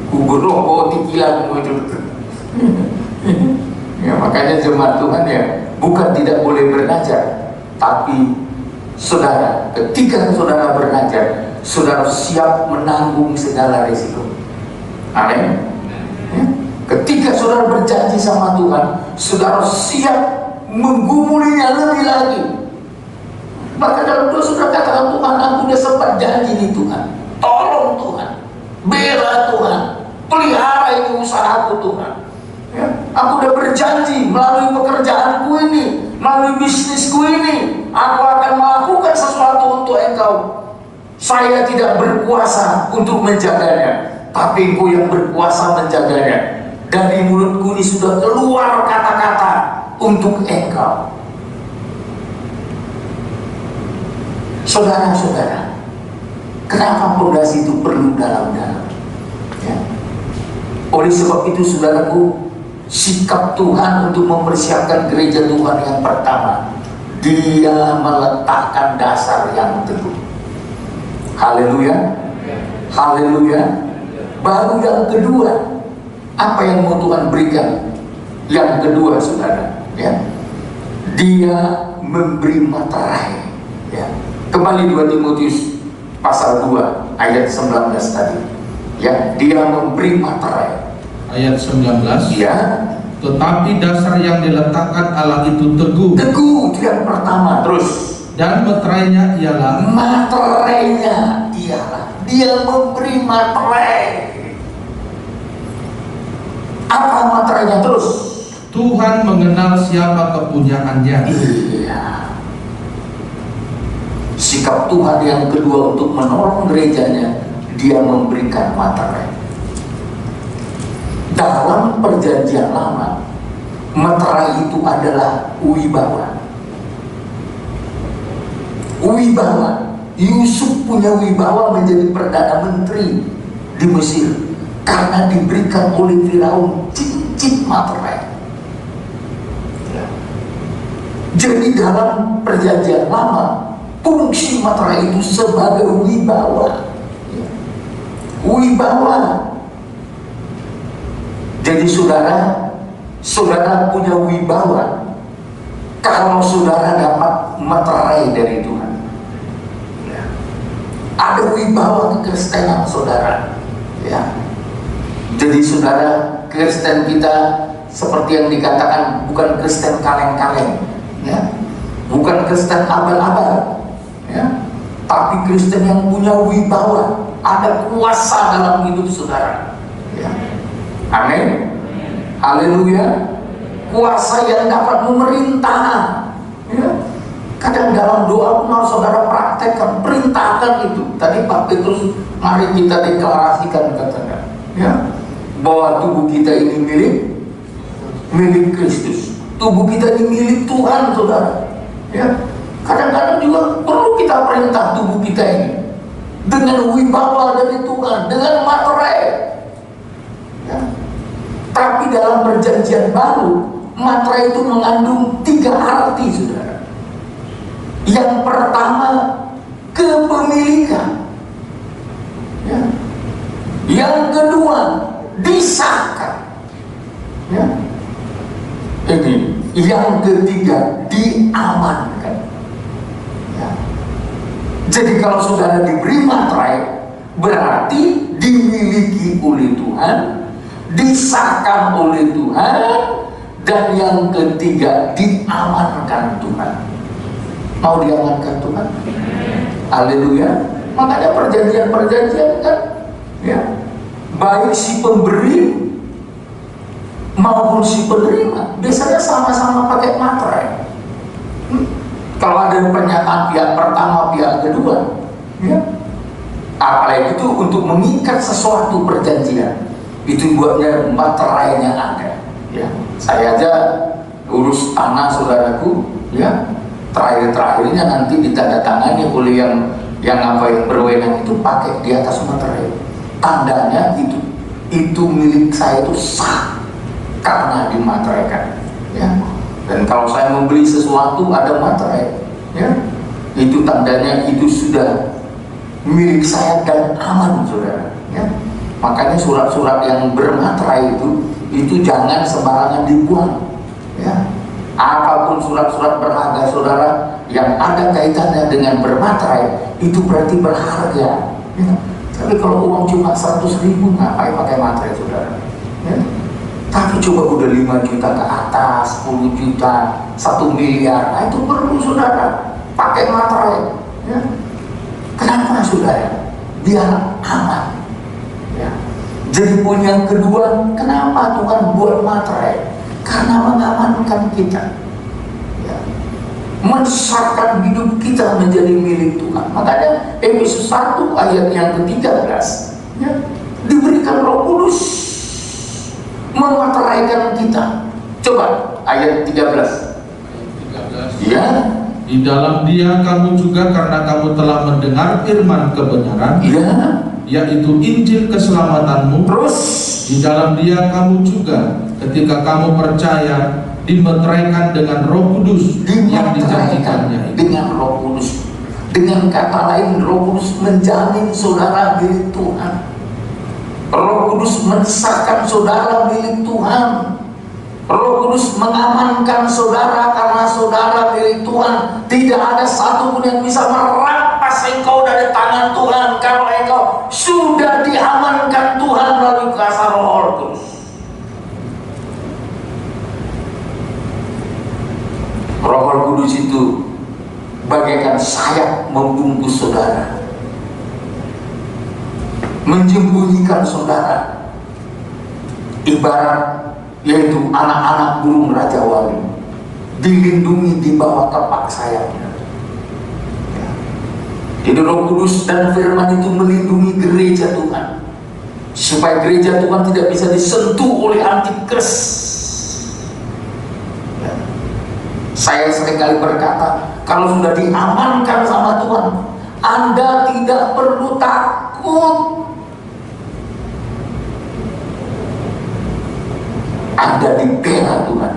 A: Kuberok di kilangmu itu. Ya, makanya jemaat Tuhan ya, bukan tidak boleh bernajar, tapi saudara, ketika saudara bernajar, saudara siap menanggung segala risiko. Amin. Ya. Ketika saudara berjanji sama Tuhan, saudara siap menggumulinya lebih lagi. Maka dalam doa saudara katakan, Tuhan, aku sudah sempat janji nih Tuhan, tolong Tuhan, bela Tuhan, pelihara ini usahaku Tuhan. Ya, aku udah berjanji melalui pekerjaanku ini, melalui bisnisku ini, aku akan melakukan sesuatu untuk Engkau. Saya tidak berkuasa untuk menjaganya, tapi Engkau yang berkuasa menjaganya. Dari mulutku ini sudah keluar kata-kata untuk Engkau. Saudara-saudara, kenapa pondasi itu perlu dalam-dalam? Ya. Oleh sebab itu saudaraku, sikap Tuhan untuk mempersiapkan gereja Tuhan yang pertama, Dia meletakkan dasar yang teguh. Haleluya, haleluya. Baru yang kedua, apa yang mau Tuhan berikan? Yang kedua, saudara, ya, Dia memberi materai. Ya. Kembali 2 Timotius pasal 2 ayat 19 tadi. Ya, Dia memberi materai.
B: Ayat 19.
A: Ya.
B: Tetapi dasar yang diletakkan Allah itu teguh.
A: Teguh itu yang pertama. Terus.
B: Dan materainya ialah.
A: Materainya ialah Dia memberi materai. Apa materainya? Terus.
B: Tuhan mengenal siapa kepunyaannya.
A: Iya. Sikap Tuhan yang kedua untuk menolong gerejanya, Dia memberikan materai. Dalam perjanjian lama, materai itu adalah wibawa. Wibawa. Yusuf punya wibawa menjadi perdana menteri di Mesir karena diberikan oleh Firaun cincin materai. Jadi dalam perjanjian lama, fungsi materai itu sebagai wibawa. Wibawa. Jadi saudara punya wibawa kalau saudara dapat materai dari Tuhan. Ada wibawa kekristenan saudara. Ya. Jadi saudara, Kristen kita seperti yang dikatakan bukan Kristen kaleng-kaleng, ya, bukan Kristen abal-abal, ya, tapi Kristen yang punya wibawa, ada kuasa dalam hidup saudara. Ya. Amin. Haleluya. Kuasa yang dapat memerintah. Ya. Kadang dalam doa pun harus saudara praktekkan, perintahkan itu. Tadi Pak Petrus, mari kita deklarasikan katanya, ya, bahwa tubuh kita ini milik Kristus. Tubuh kita ini milik Tuhan, saudara. Ya. Kadang-kadang juga perlu kita perintah tubuh kita ini dengan wibawa dari Tuhan, dengan materai. Ya. Tapi dalam perjanjian baru, materai itu mengandung 3 arti, saudara. Yang pertama, kepemilikan. Ya. Yang kedua, disahkan. Ya. Ini. Yang ketiga, diamankan. Ya. Jadi kalau saudara diberi materai, berarti dimiliki oleh Tuhan, disahkan oleh Tuhan, dan yang ketiga, diamankan Tuhan. Mau diamankan Tuhan? Haleluya. Makanya perjanjian-perjanjian kan, ya, baik si pemberi maupun si penerima biasanya sama-sama pakai materai. Kalau ada pernyataan pihak pertama, pihak kedua, ya, apalagi itu untuk mengikat sesuatu perjanjian, itu buatnya materainya ada. Ya, saya aja urus tanah saudaraku, ya, terakhir-terakhirnya nanti ditandatangani oleh yang berwenang itu pakai di atas materai. Tandanya itu milik saya, itu sah karena dimateraikan. Ya. Dan kalau saya membeli sesuatu ada materai, ya, itu tandanya itu sudah milik saya dan aman, saudara. Ya. Makanya surat-surat yang bermaterai itu jangan sembarangan dibuang. Ya. Apapun surat-surat berharga saudara yang ada kaitannya dengan bermaterai, itu berarti berharga. Ya. Tapi kalau uang cuma 100.000, ngapain pakai materai, saudara? Ya. Tapi coba udah 5 juta ke atas, 10 juta, 1 miliar, nah itu perlu saudara pakai materai. Ya. Kenapa saudara? Biar aman. Ya. Jadi poin yang kedua, kenapa Tuhan buat materai? Karena mengamankan kita, ya, mensahkan hidup kita menjadi milik Tuhan. Makanya Efesus 1 ayat yang ke-13, ya, diberikan Roh Kudus memateraikan kita. Coba ayat 13. Ya,
B: Di dalam Dia kamu juga, karena kamu telah mendengar firman kebenaran, yaitu Injil keselamatanmu.
A: Terus
B: Di dalam Dia kamu juga, ketika kamu percaya, dimeteraikan dengan Roh Kudus yang dijanjikannya.
A: Dengan Roh Kudus. Dengan kata lain, Roh Kudus menjamin saudara milik Tuhan. Roh Kudus mensahkan saudara milik Tuhan. Roh Kudus mengamankan saudara karena saudara milik Tuhan. Tidak ada satupun yang bisa merampas engkau dari tangan Tuhan kalau engkau sudah diamankan Tuhan melalui kuasa Roh Kudus. Roh Kudus itu bagaikan sayap membungkus saudara, menyembunyikan saudara, ibarat yaitu anak-anak burung Raja Wali dilindungi di bawah kepak sayapnya. Jadi Roh Kudus dan firman itu melindungi gereja Tuhan, supaya gereja Tuhan tidak bisa disentuh oleh antikris. Saya seringkali berkata, kalau sudah diamankan sama Tuhan, Anda tidak perlu takut. Anda dibela Tuhan,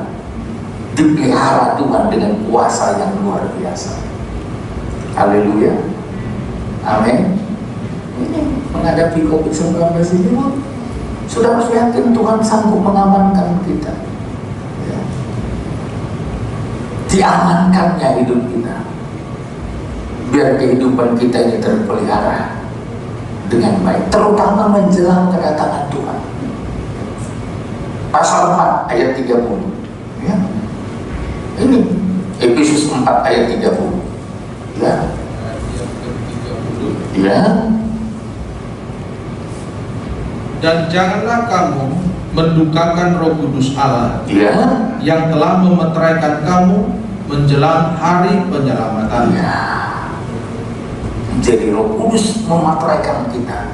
A: dipelihara Tuhan dengan kuasa yang luar biasa. Haleluya, amin. Ini menghadapi COVID-19 ini, sudah harus yakin Tuhan sanggup mengamankan kita. Ya. Diamankannya hidup kita, biar kehidupan kita ini terpelihara dengan baik, terutama menjelang kedatangan Tuhan. Pasal 4 ayat 30 ya. Ini Efesus 4 ayat 30 ya. Ya.
B: Dan janganlah kamu mendukakan Roh Kudus Allah
A: Ya.
B: yang telah memeteraikan kamu menjelang hari penyelamatan.
A: Ya. Jadi Roh Kudus memeteraikan kita.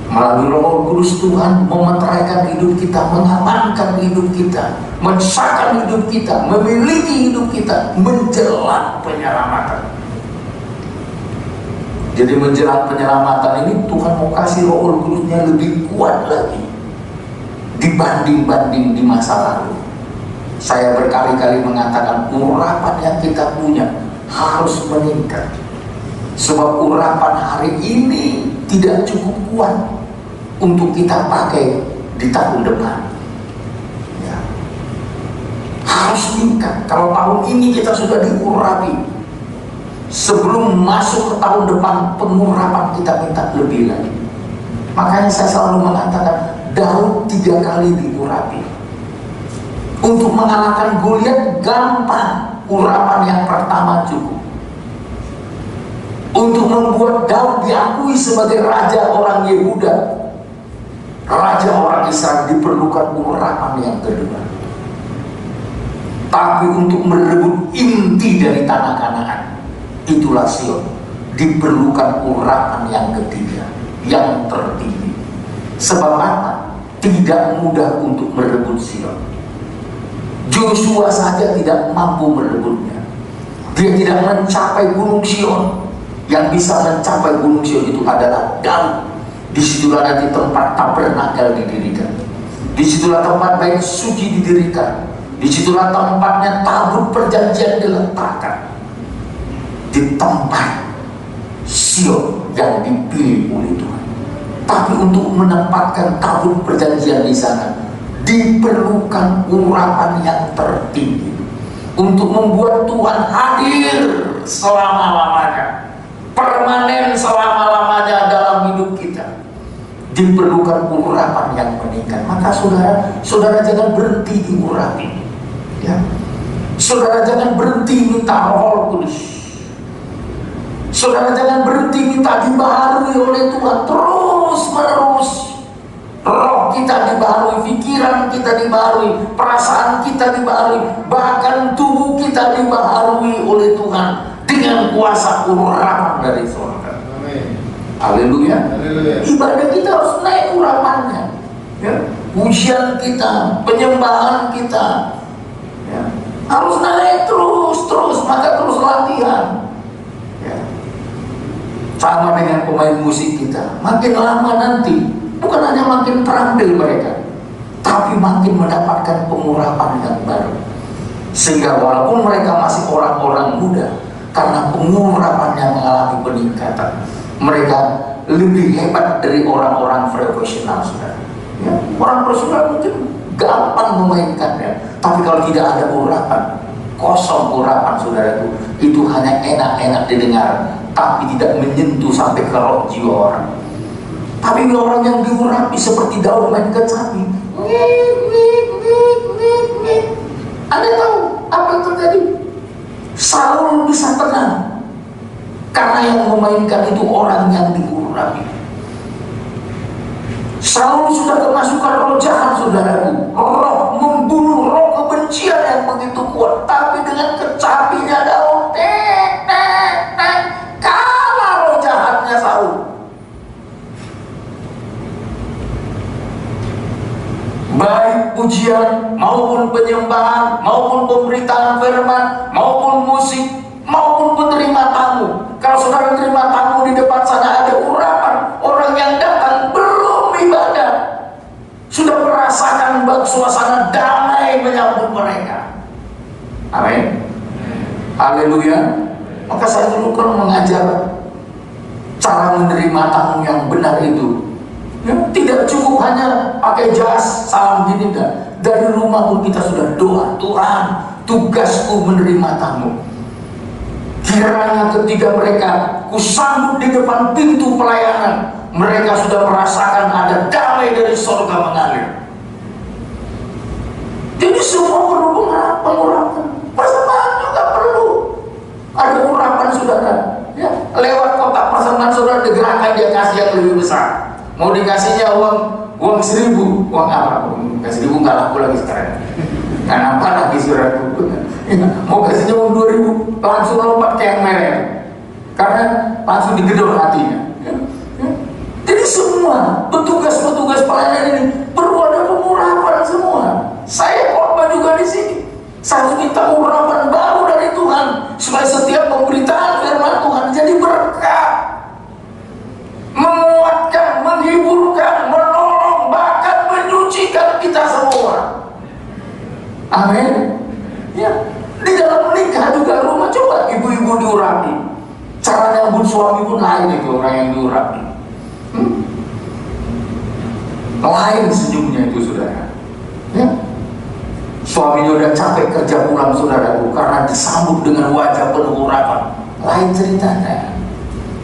A: Melalui Roh Kudus Tuhan memeteraikan hidup kita, mengamankan hidup kita, mensahkan hidup kita, memiliki hidup kita menjelang penyelamatan. Jadi menjelang penyelamatan ini Tuhan mau kasih Roh Kudusnya lebih kuat lagi dibanding di masa lalu. Saya berkali-kali mengatakan urapan yang kita punya harus meningkat, sebab urapan hari ini tidak cukup kuat untuk kita pakai di tahun depan ya. Harus meningkat. Kalau tahun ini kita sudah diurapi, sebelum masuk ke tahun depan pengurapan kita minta lebih lagi. Makanya saya selalu mengatakan Daud 3 kali diurapi. Untuk mengalahkan Goliat gampang, urapan yang pertama cukup. Untuk membuat Daud diakui sebagai raja orang Yehuda, raja orang Israel, diperlukan urapan yang kedua. Tapi untuk merebut inti dari tanah Kanaan, itulah Sion, diperlukan urapan yang ketiga, yang tertinggi. Sebab apa? Tidak mudah untuk merebut Sion. Joshua saja tidak mampu merebutnya. Dia tidak mencapai gunung Sion. Yang bisa mencapai gunung Sion itu adalah Daud. Disitulah nanti tempat tabernakel didirikan. Disitulah tempat bait suci didirikan. Disitulah tempatnya tabut perjanjian diletakkan. Di tempat Sion yang dipilih oleh Tuhan. Tapi untuk menempatkan tabut perjanjian di sana diperlukan urapan yang tertinggi untuk membuat Tuhan hadir selama-lamanya, permanen selama-lamanya dalam hidup kita. Diperlukan urapan yang meningkat. Maka saudara jangan berhenti diurapi ya. Saudara jangan berhenti minta Roh Kudus. Saudara jangan berhenti minta dibaharui oleh Tuhan terus menerus. Roh kita dibaharui, pikiran kita dibaharui, perasaan kita dibaharui, bahkan tubuh kita dibaharui oleh Tuhan dengan kuasa urapan dari surga. Haleluya. Ibadah kita harus naik urapannya ya. Pujian kita, penyembahan kita ya, harus naik terus. Maka Sama dengan pemain musik kita, makin lama nanti bukan hanya makin terampil mereka, tapi makin mendapatkan pengurapan yang baru. Sehingga walaupun mereka masih orang-orang muda, karena pengurapannya mengalami peningkatan, mereka lebih hebat dari orang-orang profesional, saudara. Ya, orang profesional mungkin gampang memainkannya, tapi kalau tidak ada urapan, kosong urapan, saudara, itu hanya enak-enak didengar, tapi tidak menyentuh sampai ke roh jiwa orang. Tapi orang yang diurapi seperti daun main kecapi, Anda tahu apa yang terjadi? Saul bisa tenang karena yang memainkan itu orang yang diurapi. Saul sudah kemasukan roh jahat, saudaraku, roh membunuh, roh kebencian yang begitu kuat, tapi dengan kecapinya daun, kalah roh jahatnya Saul. Baik pujian maupun penyembahan maupun pemberitaan firman maupun musik maupun penerima tamu, kalau saudara menerima tamu di depan sana ada urapan, orang yang datang belum ibadah sudah merasakan suasana damai menyambut mereka. Amin, haleluya. Maka saya dulu kalau mengajar cara menerima tamu yang benar itu, ya, tidak cukup hanya pakai jas salam gini, dah. Dari rumah pun kita sudah doa, Tuhan, tugasku menerima tamu. Kiranya ketika mereka kusambut di depan pintu pelayanan, mereka sudah merasakan ada damai dari surga mengalir. Jadi semua perlu pengurapan, persembahan juga perlu ada urapan, saudara. Ya, lewat kotak persembahan saudara digerakkan, dia kasih yang lebih besar. Mau dikasihnya uang 1.000, uang apa? Kasih 1.000 nggak laku lagi sekarang. Kenapa lagi saudara? Mau kasihnya uang 2.000, langsung lompat ke yang merah, karena langsung digedor hatinya. Jadi semua petugas-petugas pelayanan ini perlu ada pengurapan semua. Saya korban juga di sini. Saya harus minta urapan baru dari Tuhan supaya setiap pemberitaan firman Tuhan jadi berkah, menguatkan, menghiburkan, menolong, bahkan menyucikan kita semua. Amin. Ya, di dalam menikah juga rumah, coba ibu-ibu diurapi. Cara nyambut suami pun lain itu orang yang diurapi. Lain senyumnya itu, saudara. Ya. Suaminya udah capek kerja pulang, saudaraku, karena disambut dengan wajah penuh urapan. Lain ceritanya.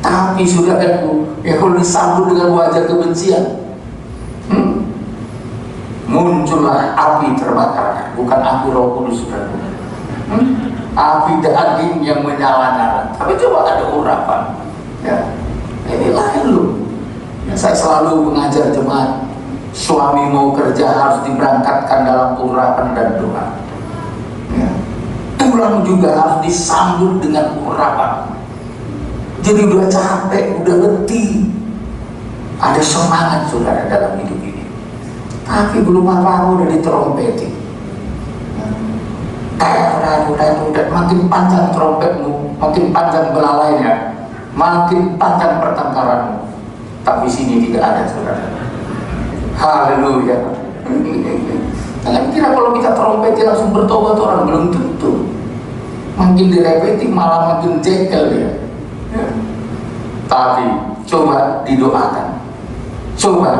A: Tapi saudaraku, ya kalau disambut dengan wajah kebencian, muncullah api terbakar, bukan api Roh Kudus, saudaraku. Api daging yang menyala-nyala. Tapi coba ada urapan. Ya, ini lain loh. Ya, saya selalu mengajar jemaat, suami mau kerja harus diberangkatkan dalam urapan dan doa. Ya. Tulang juga harus disambut dengan urapan. Jadi udah capek, udah letih, ada semangat, saudara, dalam hidup ini. Tapi belum apa-apa udah diterompeti. Udah makin panjang trompetmu, makin panjang belalainya, makin panjang pertengkaranmu. Tapi sini tidak ada, saudara. Haleluya. Jangan kira kalau kita trompeti langsung bertobat orang, belum tentu. Makin direpeti malah makin jengkel dia. Ya. Tapi coba didoakan, coba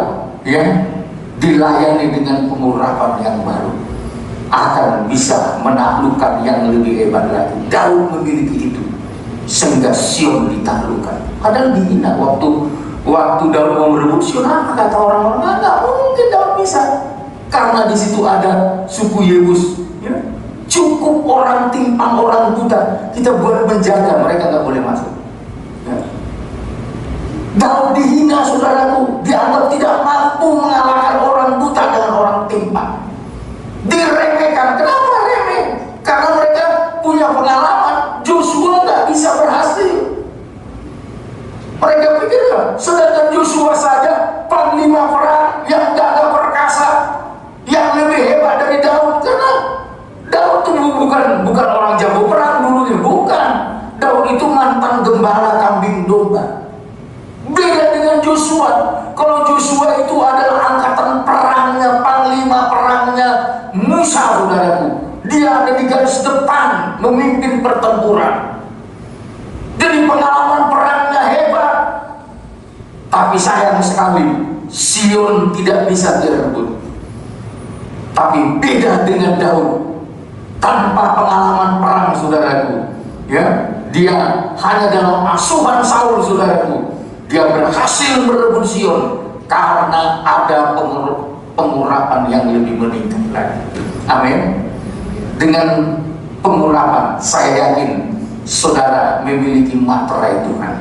A: ya dilayani dengan pengurapan yang baru, akan bisa menaklukkan yang lebih hebat lagi. Daud memiliki itu sehingga Sion ditaklukkan. Padahal dihina waktu Daud mau merebut Sion, apa kata orang-orang? Nggak mungkin Daud bisa, karena di situ ada suku Yebus. Ya. Cukup orang timpang, orang buta, kita buat menjaga, mereka nggak boleh masuk. Ya. Daud dihina, saudaraku, dianggap tidak mampu mengalahkan orang buta dengan orang timpang, diremehkan. Kenapa remeh? Karena mereka punya pengalaman. Joshua nggak bisa berhasil. Mereka pikir sedangkan Joshua saja panglima perang yang gagah perkasa, yang lebih hebat dari Daud. Karena Daud itu bukan orang jago perang dulunya, bukan. Daud itu mantan gembala kambing domba. Kalau Joshua itu adalah angkatan perangnya, panglima perangnya Musa, saudaraku. Dia ada di garis depan memimpin pertempuran. Jadi pengalaman perangnya hebat. Tapi sayang sekali, Sion tidak bisa direbut. Tapi beda dengan Daud, tanpa pengalaman perang, saudaraku, ya, dia hanya dalam asuhan Saul, saudaraku, dia berhasil merebut Sion karena ada pengurapan yang lebih meningkat lagi. Amin. Dengan pengurapan, saya yakin saudara memiliki materai Tuhan.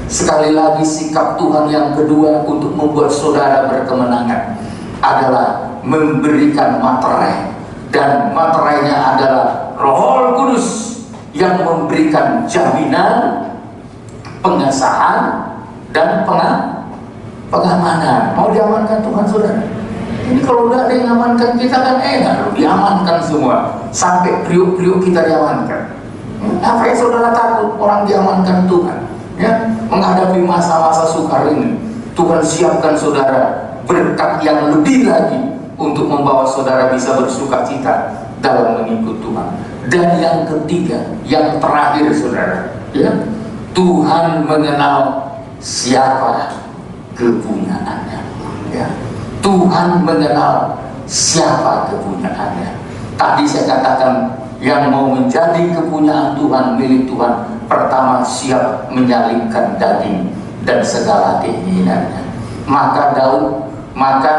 A: Sekali lagi, sikap Tuhan yang kedua untuk membuat saudara berkemenangan adalah memberikan materai, dan materainya adalah Roh Kudus yang memberikan jaminan, pengesahan, dan pengamanan. Mau diamankan Tuhan, saudara? Ini kalau udah ada yang amankan kita kan enak, diamankan semua, sampai priuk-priuk kita diamankan. Apa yang saudara takut orang diamankan Tuhan? Ya, menghadapi masa-masa sukar ini, Tuhan siapkan saudara berkat yang lebih lagi untuk membawa saudara bisa bersuka cita dalam mengikut Tuhan. Dan yang ketiga, yang terakhir, saudara, ya, Tuhan mengenal siapa kepunyaannya. Ya, Tuhan mengenal siapa kepunyaannya. Tadi saya katakan, yang mau menjadi kepunyaan Tuhan, milik Tuhan, pertama siap menyalibkan daging dan segala keinginannya. Maka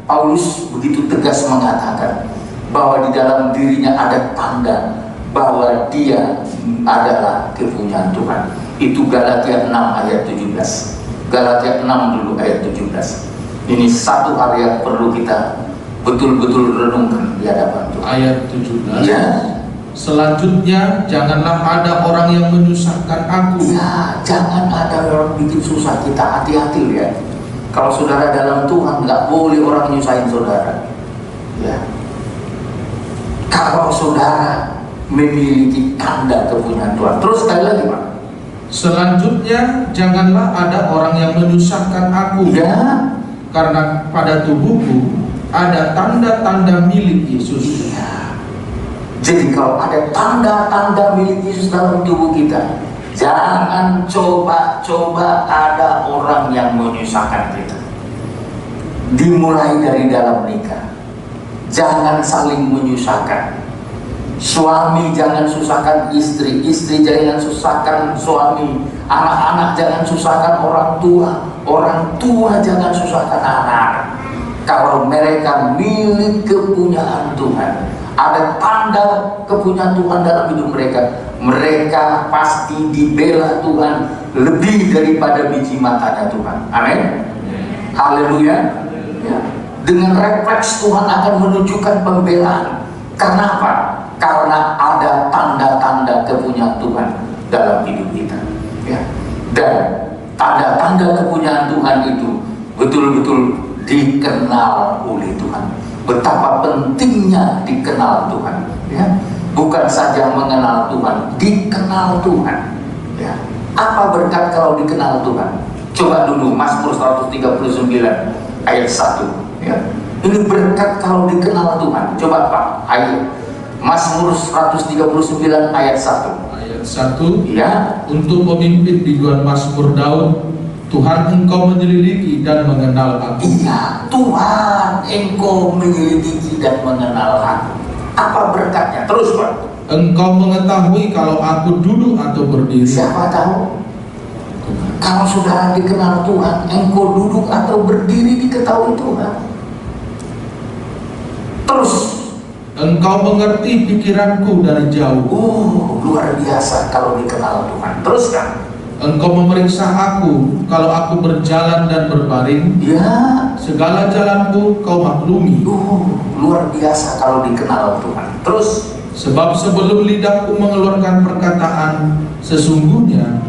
A: Paulus begitu tegas mengatakan bahwa di dalam dirinya ada tanda bahwa dia adalah kepunyaan Tuhan. Itu Galatia 6 ayat 17. Galatia 6 dulu ayat 17. Ini satu hal yang perlu kita betul-betul renungkan di hadapan Tuhan.
B: Ayat 17.
A: Ya.
B: Selanjutnya, janganlah ada orang yang menyusahkan aku.
A: Ya, jangan ada orang bikin susah kita. Hati-hati ya. Kalau saudara dalam Tuhan, nggak boleh orang nyusahin saudara. Ya. Kalau saudara memiliki tanda kepunyaan Tuhan. Terus sekali lagi, Pak.
B: Selanjutnya, janganlah ada orang yang menyusahkan aku.
A: Ya.
B: Karena pada tubuhku ada tanda-tanda milik Yesus.
A: Iya. Jadi kalau ada tanda-tanda milik Yesus dalam tubuh kita, jangan coba-coba ada orang yang menyusahkan kita. Dimulai dari dalam nikah, jangan saling menyusahkan. Suami jangan susahkan istri, istri jangan susahkan suami, anak-anak jangan susahkan orang tua jangan susahkan anak. Kalau mereka milik kepunyaan Tuhan, ada tanda kepunyaan Tuhan dalam hidup mereka, mereka pasti dibela Tuhan lebih daripada biji matanya Tuhan. Amin. Haleluya. Ya. Dengan refleks Tuhan akan menunjukkan pembelaan. Karena apa? Karena ada tanda-tanda kepunyaan Tuhan dalam hidup kita. Ya. Dan tanda-tanda kepunyaan Tuhan itu betul-betul dikenal oleh Tuhan. Betapa pentingnya dikenal Tuhan, ya. Bukan saja mengenal Tuhan, dikenal Tuhan, ya. Apa berkat kalau dikenal Tuhan? Coba dulu Mazmur 139 ayat 1, ya. Ini berkat kalau dikenal Tuhan. Coba Pak, ayo Mazmur 139 ayat 1.
B: Ayat 1,
A: ya.
B: Untuk pemimpin biduan Mazmur Daud, Tuhan engkau menyelidiki dan mengenal aku.
A: Iya, Tuhan engkau menyelidiki dan mengenal aku. Apa berkatnya? Terus Pak.
B: Engkau mengetahui kalau aku duduk atau berdiri.
A: Siapa tahu? Kalau saudara dikenal Tuhan, engkau duduk atau berdiri diketahui Tuhan. Terus,
B: engkau mengerti pikiranku dari jauh.
A: Oh, luar biasa kalau dikenal Tuhan. Terus kan?
B: Engkau memeriksa aku kalau aku berjalan dan berbaring.
A: Ya.
B: Segala jalanku kau maklumi.
A: Luar biasa kalau dikenal Tuhan. Terus,
B: sebab sebelum lidahku mengeluarkan perkataan, sesungguhnya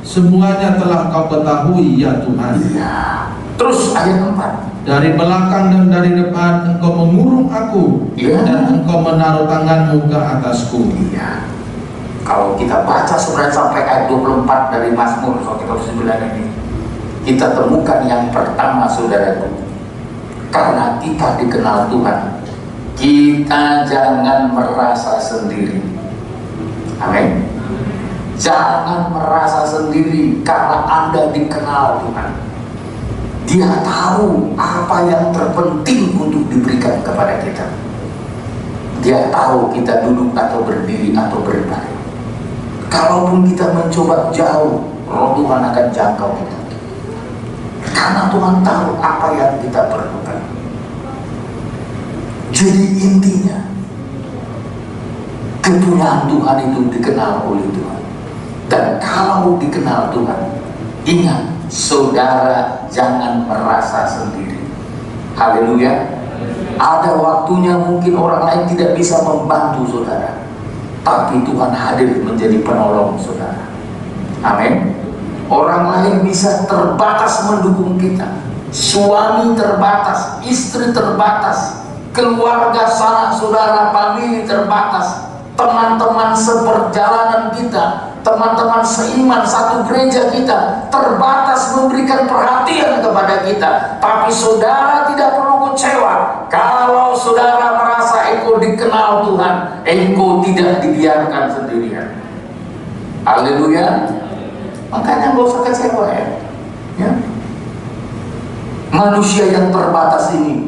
B: semuanya telah kau ketahui ya Tuhan.
A: Ya. Terus ayat 4.
B: Dari belakang dan dari depan engkau mengurung aku,
A: ya.
B: Dan engkau menaruh tanganmu ke atasku.
A: Ya. Kalau kita baca sebenarnya sampai ayat 24 dari Mazmur 109 ini, kita temukan yang pertama, saudaraku, karena kita dikenal Tuhan, kita jangan merasa sendiri. Amin. Jangan merasa sendiri karena Anda dikenal Tuhan. Dia tahu apa yang terpenting untuk diberikan kepada kita. Dia tahu kita duduk atau berdiri atau berbaring. Kalaupun kita mencoba jauh, Roh Tuhan akan jangkau kita. Karena Tuhan tahu apa yang kita perlukan. Jadi intinya, kepunyaan Tuhan itu dikenal oleh Tuhan. Dan kalau dikenal Tuhan, ingat, saudara jangan merasa sendiri. Haleluya. Ada waktunya mungkin orang lain tidak bisa membantu saudara, tapi Tuhan hadir menjadi penolong saudara. Amin. Orang lain bisa terbatas mendukung kita, suami terbatas, istri terbatas, keluarga sanak saudara, famili terbatas, teman-teman seperjalanan kita, teman-teman seiman satu gereja kita terbatas memberikan perhatian kepada kita. Tapi saudara tidak perlu kecewa kalau saudara merasa engkau dikenal Tuhan, engkau tidak dibiarkan sendirian. Haleluya. Makanya nggak usah kecewa ya. Manusia yang terbatas ini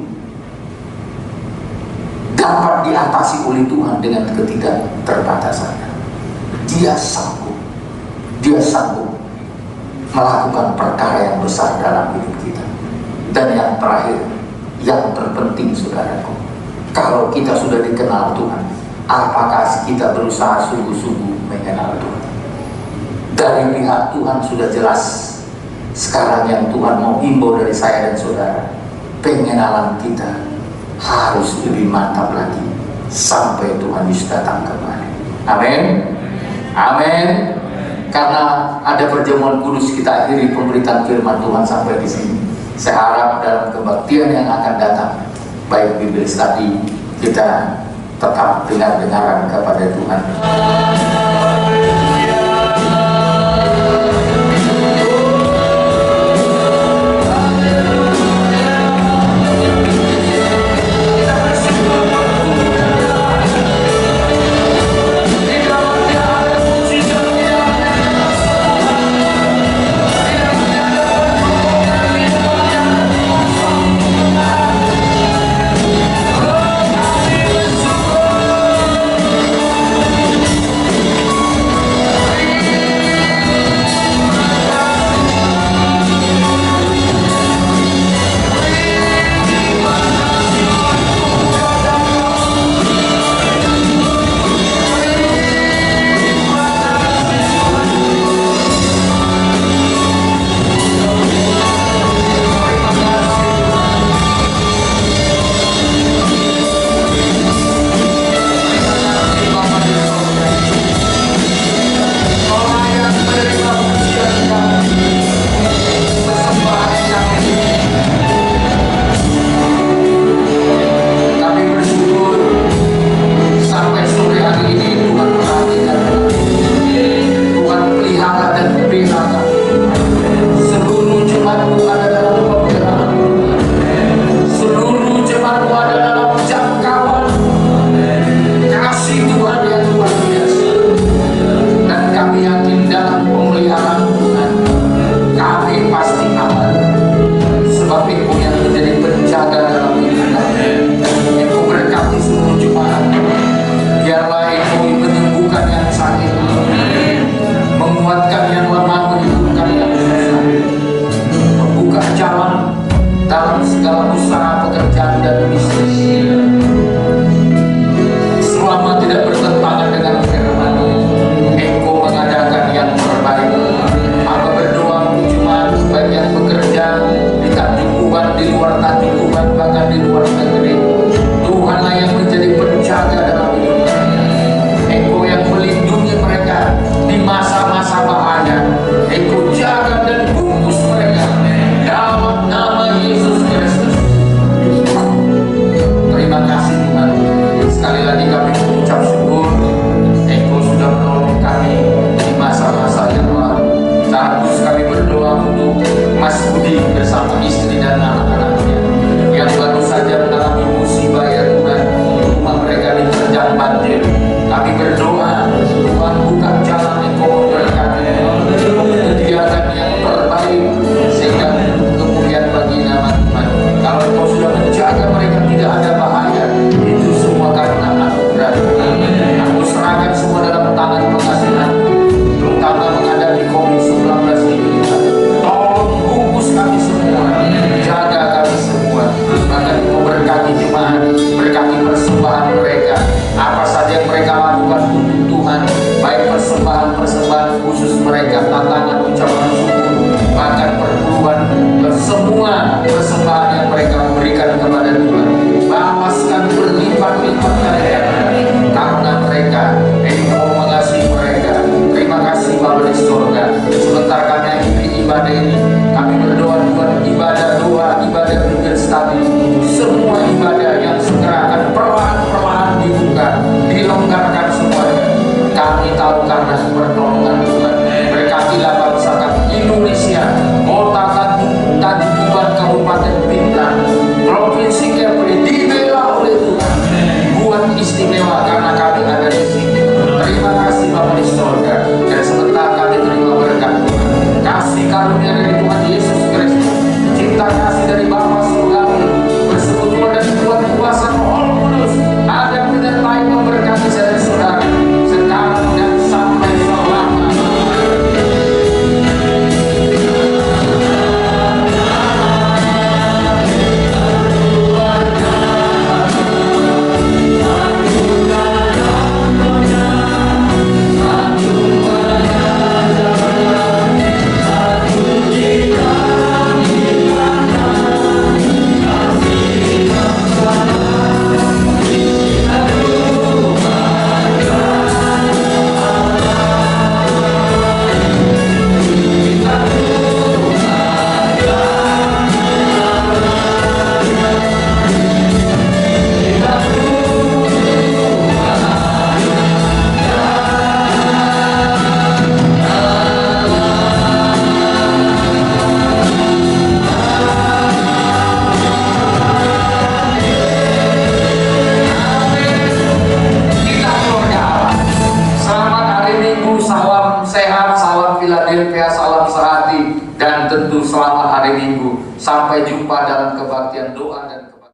A: dapat diatasi oleh Tuhan dengan ketidakterbatasannya. Dia sanggup melakukan perkara yang besar dalam hidup kita. Dan yang terakhir, yang terpenting saudaraku, kalau kita sudah dikenal Tuhan, apakah kita berusaha sungguh-sungguh mengenal Tuhan? Dari pihak Tuhan sudah jelas. Sekarang yang Tuhan mau himbau dari saya dan saudara, pengenalan kita harus lebih mantap lagi sampai Tuhan Yesus datang kembali. Amin. Amin. Karena ada perjamuan kudus, kita akhiri pemberitaan firman Tuhan sampai di sini. Saya harap dalam kebaktian yang akan datang, baik Bible study, kita tetap dengar-dengaran kepada Tuhan. Mas banjir. Kami berdoa